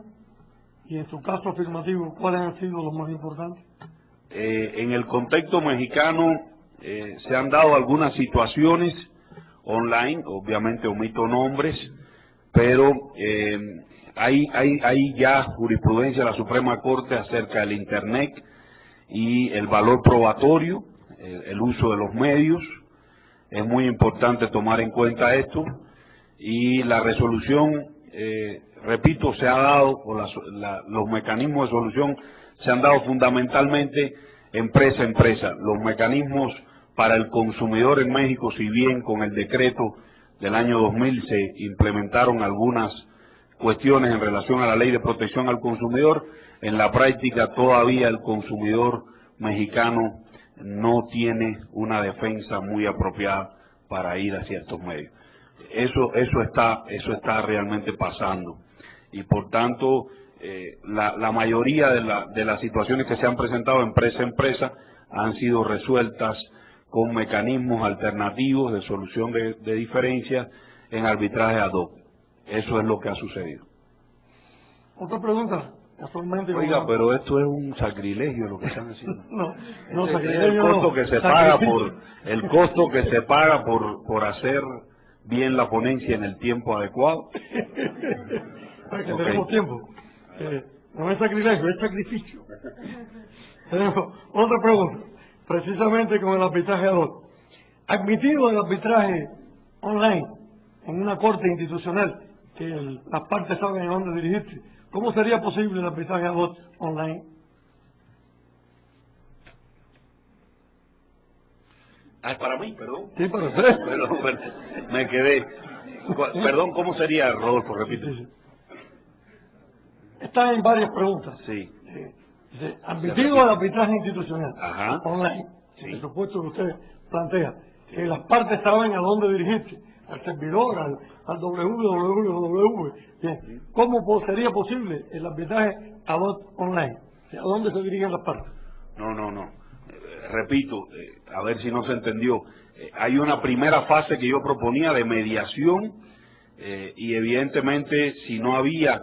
Y en su caso afirmativo, ¿cuáles han sido los más importantes? En el contexto mexicano se han dado algunas situaciones online, obviamente omito nombres, pero hay ya jurisprudencia de la Suprema Corte acerca del Internet y el valor probatorio, el uso de los medios. Es muy importante tomar en cuenta esto, y la resolución, repito, se ha dado, o los mecanismos de solución se han dado fundamentalmente empresa a empresa. Los mecanismos para el consumidor en México, si bien con el decreto del año 2000 se implementaron algunas cuestiones en relación a la ley de protección al consumidor, en la práctica todavía el consumidor mexicano no tiene una defensa muy apropiada para ir hacia estos medios. Eso está realmente pasando, y por tanto la mayoría de las situaciones que se han presentado empresa a empresa han sido resueltas con mecanismos alternativos de solución de diferencias en arbitraje ad hoc. Eso es lo que ha sucedido. Otra pregunta. Casualmente, oiga, pero esto es un sacrilegio lo que están haciendo. no, sacrilegio el costo no, que se paga por hacer bien la ponencia en el tiempo adecuado. Porque tenemos tiempo. No es sacrilegio, es sacrificio. Tenemos otra pregunta, precisamente con el arbitraje ad hoc. Admitido el arbitraje online en una corte institucional que las partes saben a dónde dirigirse, ¿cómo sería posible el arbitraje ad hoc online? Es para mí, perdón. Sí, para usted. Pero me quedé. Perdón, ¿cómo sería, Rodolfo? Repite. Sí. Están en varias preguntas. Sí. Dice, admitido el arbitraje institucional online, sí. el supuesto que usted plantea, que las partes saben a dónde dirigirse, al servidor, al www. Bien. ¿Cómo sería posible el arbitraje ad hoc online? ¿A dónde se dirigen las partes? No. Repito, a ver si no se entendió. Hay una primera fase que yo proponía de mediación, y evidentemente si no había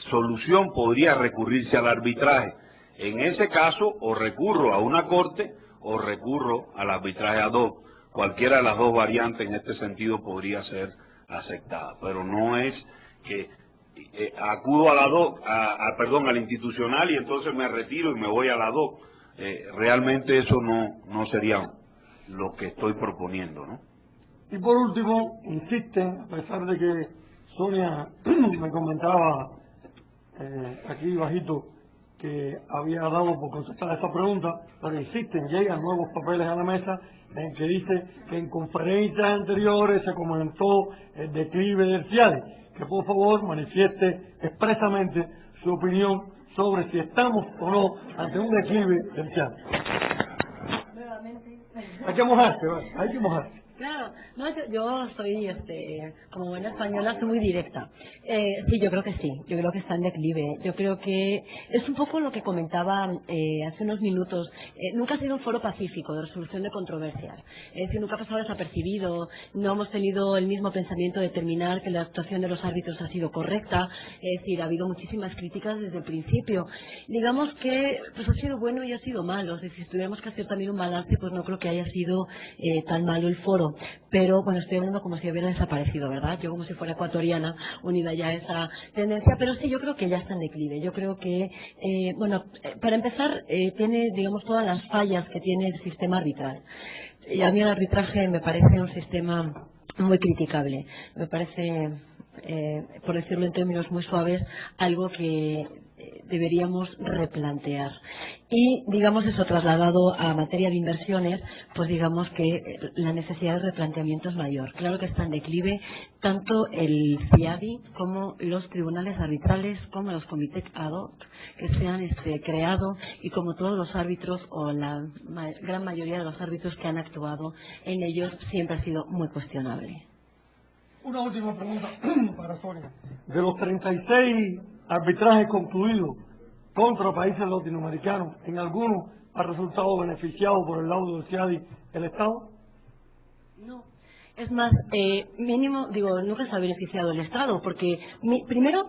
solución podría recurrirse al arbitraje. En ese caso, o recurro a una corte o recurro al arbitraje ad hoc. Cualquiera de las dos variantes en este sentido podría ser aceptada, pero no es que acudo al institucional y entonces me retiro y me voy al ad hoc. Realmente eso no sería lo que estoy proponiendo, ¿no? Y por último, insisten, a pesar de que Sonia me comentaba aquí bajito que había dado por contestar esta pregunta, pero insisten, llegan nuevos papeles a la mesa en que dice que en conferencias anteriores se comentó el declive del CIADI, que por favor manifieste expresamente su opinión sobre si estamos o no ante un declive del CIADI. Hay que mojarse, ¿vale? Hay que mojarse. Claro, no, yo soy, como buena española, soy muy directa. Sí, yo creo que sí, yo creo que está en declive. Yo creo que es un poco lo que comentaba hace unos minutos. Nunca ha sido un foro pacífico de resolución de controversias. Es decir, nunca ha pasado desapercibido, no hemos tenido el mismo pensamiento de determinar que la actuación de los árbitros ha sido correcta. Es decir, ha habido muchísimas críticas desde el principio. Digamos que pues ha sido bueno y ha sido malo. Es decir, si tuviéramos que hacer también un balance, pues no creo que haya sido tan malo el foro. Pero, bueno, estoy hablando como si hubiera desaparecido, ¿verdad? Yo como si fuera ecuatoriana, unida ya a esa tendencia, pero sí, yo creo que ya está en declive. Yo creo que, para empezar, tiene, digamos, todas las fallas que tiene el sistema arbitral. Y a mí el arbitraje me parece un sistema muy criticable. Me parece, por decirlo en términos muy suaves, algo que deberíamos replantear. Y, digamos, eso trasladado a materia de inversiones, pues digamos que la necesidad de replanteamiento es mayor. Claro que está en declive tanto el CIADI como los tribunales arbitrales, como los comités ad hoc que se han creado, y como todos los árbitros o la gran mayoría de los árbitros que han actuado en ellos siempre ha sido muy cuestionable. Una última pregunta para Sonia. De los 36 arbitrajes concluidos contra países latinoamericanos, ¿en alguno ha resultado beneficiado por el laudo del CIADI el Estado? No. Es más, mínimo, digo, nunca se ha beneficiado el Estado, porque primero,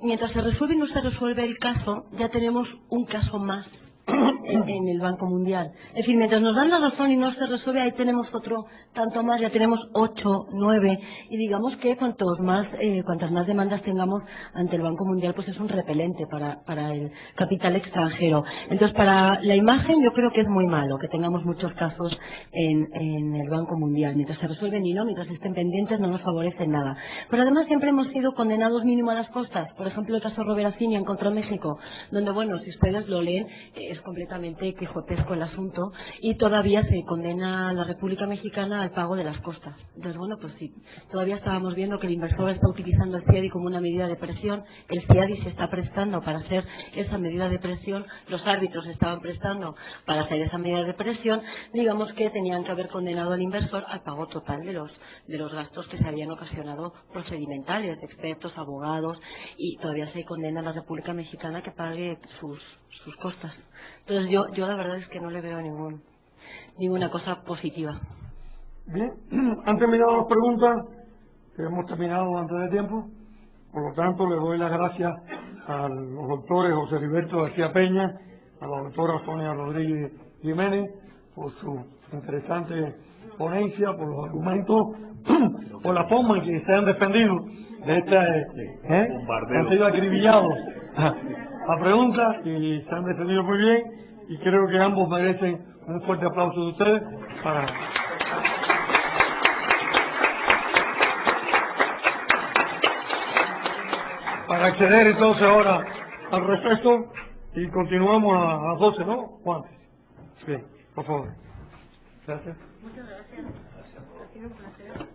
mientras se resuelve y no se resuelve el caso, ya tenemos un caso más en el Banco Mundial. Es decir, mientras nos dan la razón y no se resuelve, ahí tenemos otro tanto más, ya tenemos 8, 9, y digamos que cuantas más demandas tengamos ante el Banco Mundial, pues es un repelente para el capital extranjero. Entonces, para la imagen yo creo que es muy malo que tengamos muchos casos en el Banco Mundial. Mientras se resuelven y no, mientras estén pendientes, no nos favorecen nada. Pero además siempre hemos sido condenados mínimo a las costas. Por ejemplo, el caso Roberacini en contra México, donde, bueno, si ustedes lo leen, es completamente quijotesco el asunto, y todavía se condena a la República Mexicana al pago de las costas. Entonces, bueno, pues sí, todavía estábamos viendo que el inversor está utilizando el CIADI como una medida de presión, el CIADI se está prestando para hacer esa medida de presión, los árbitros se estaban prestando para hacer esa medida de presión, digamos que tenían que haber condenado al inversor al pago total de los gastos que se habían ocasionado procedimentales, de expertos, abogados, y todavía se condena a la República Mexicana que pague sus costas. Entonces yo la verdad es que no le veo ninguna cosa positiva. Bien, han terminado las preguntas, hemos terminado antes de tiempo, por lo tanto le doy las gracias a los doctores José Heriberto García Peña, a la doctora Sonia Rodríguez Jiménez, por su interesante ponencia, por los argumentos, por la forma en que se han defendido de han sido acribillados a preguntas y se han defendido muy bien, y creo que ambos merecen un fuerte aplauso de ustedes para acceder entonces ahora al receso, y continuamos a las 12, ¿no, Juan? Sí, por favor. Gracias. Muchas gracias. Ha sido un placer.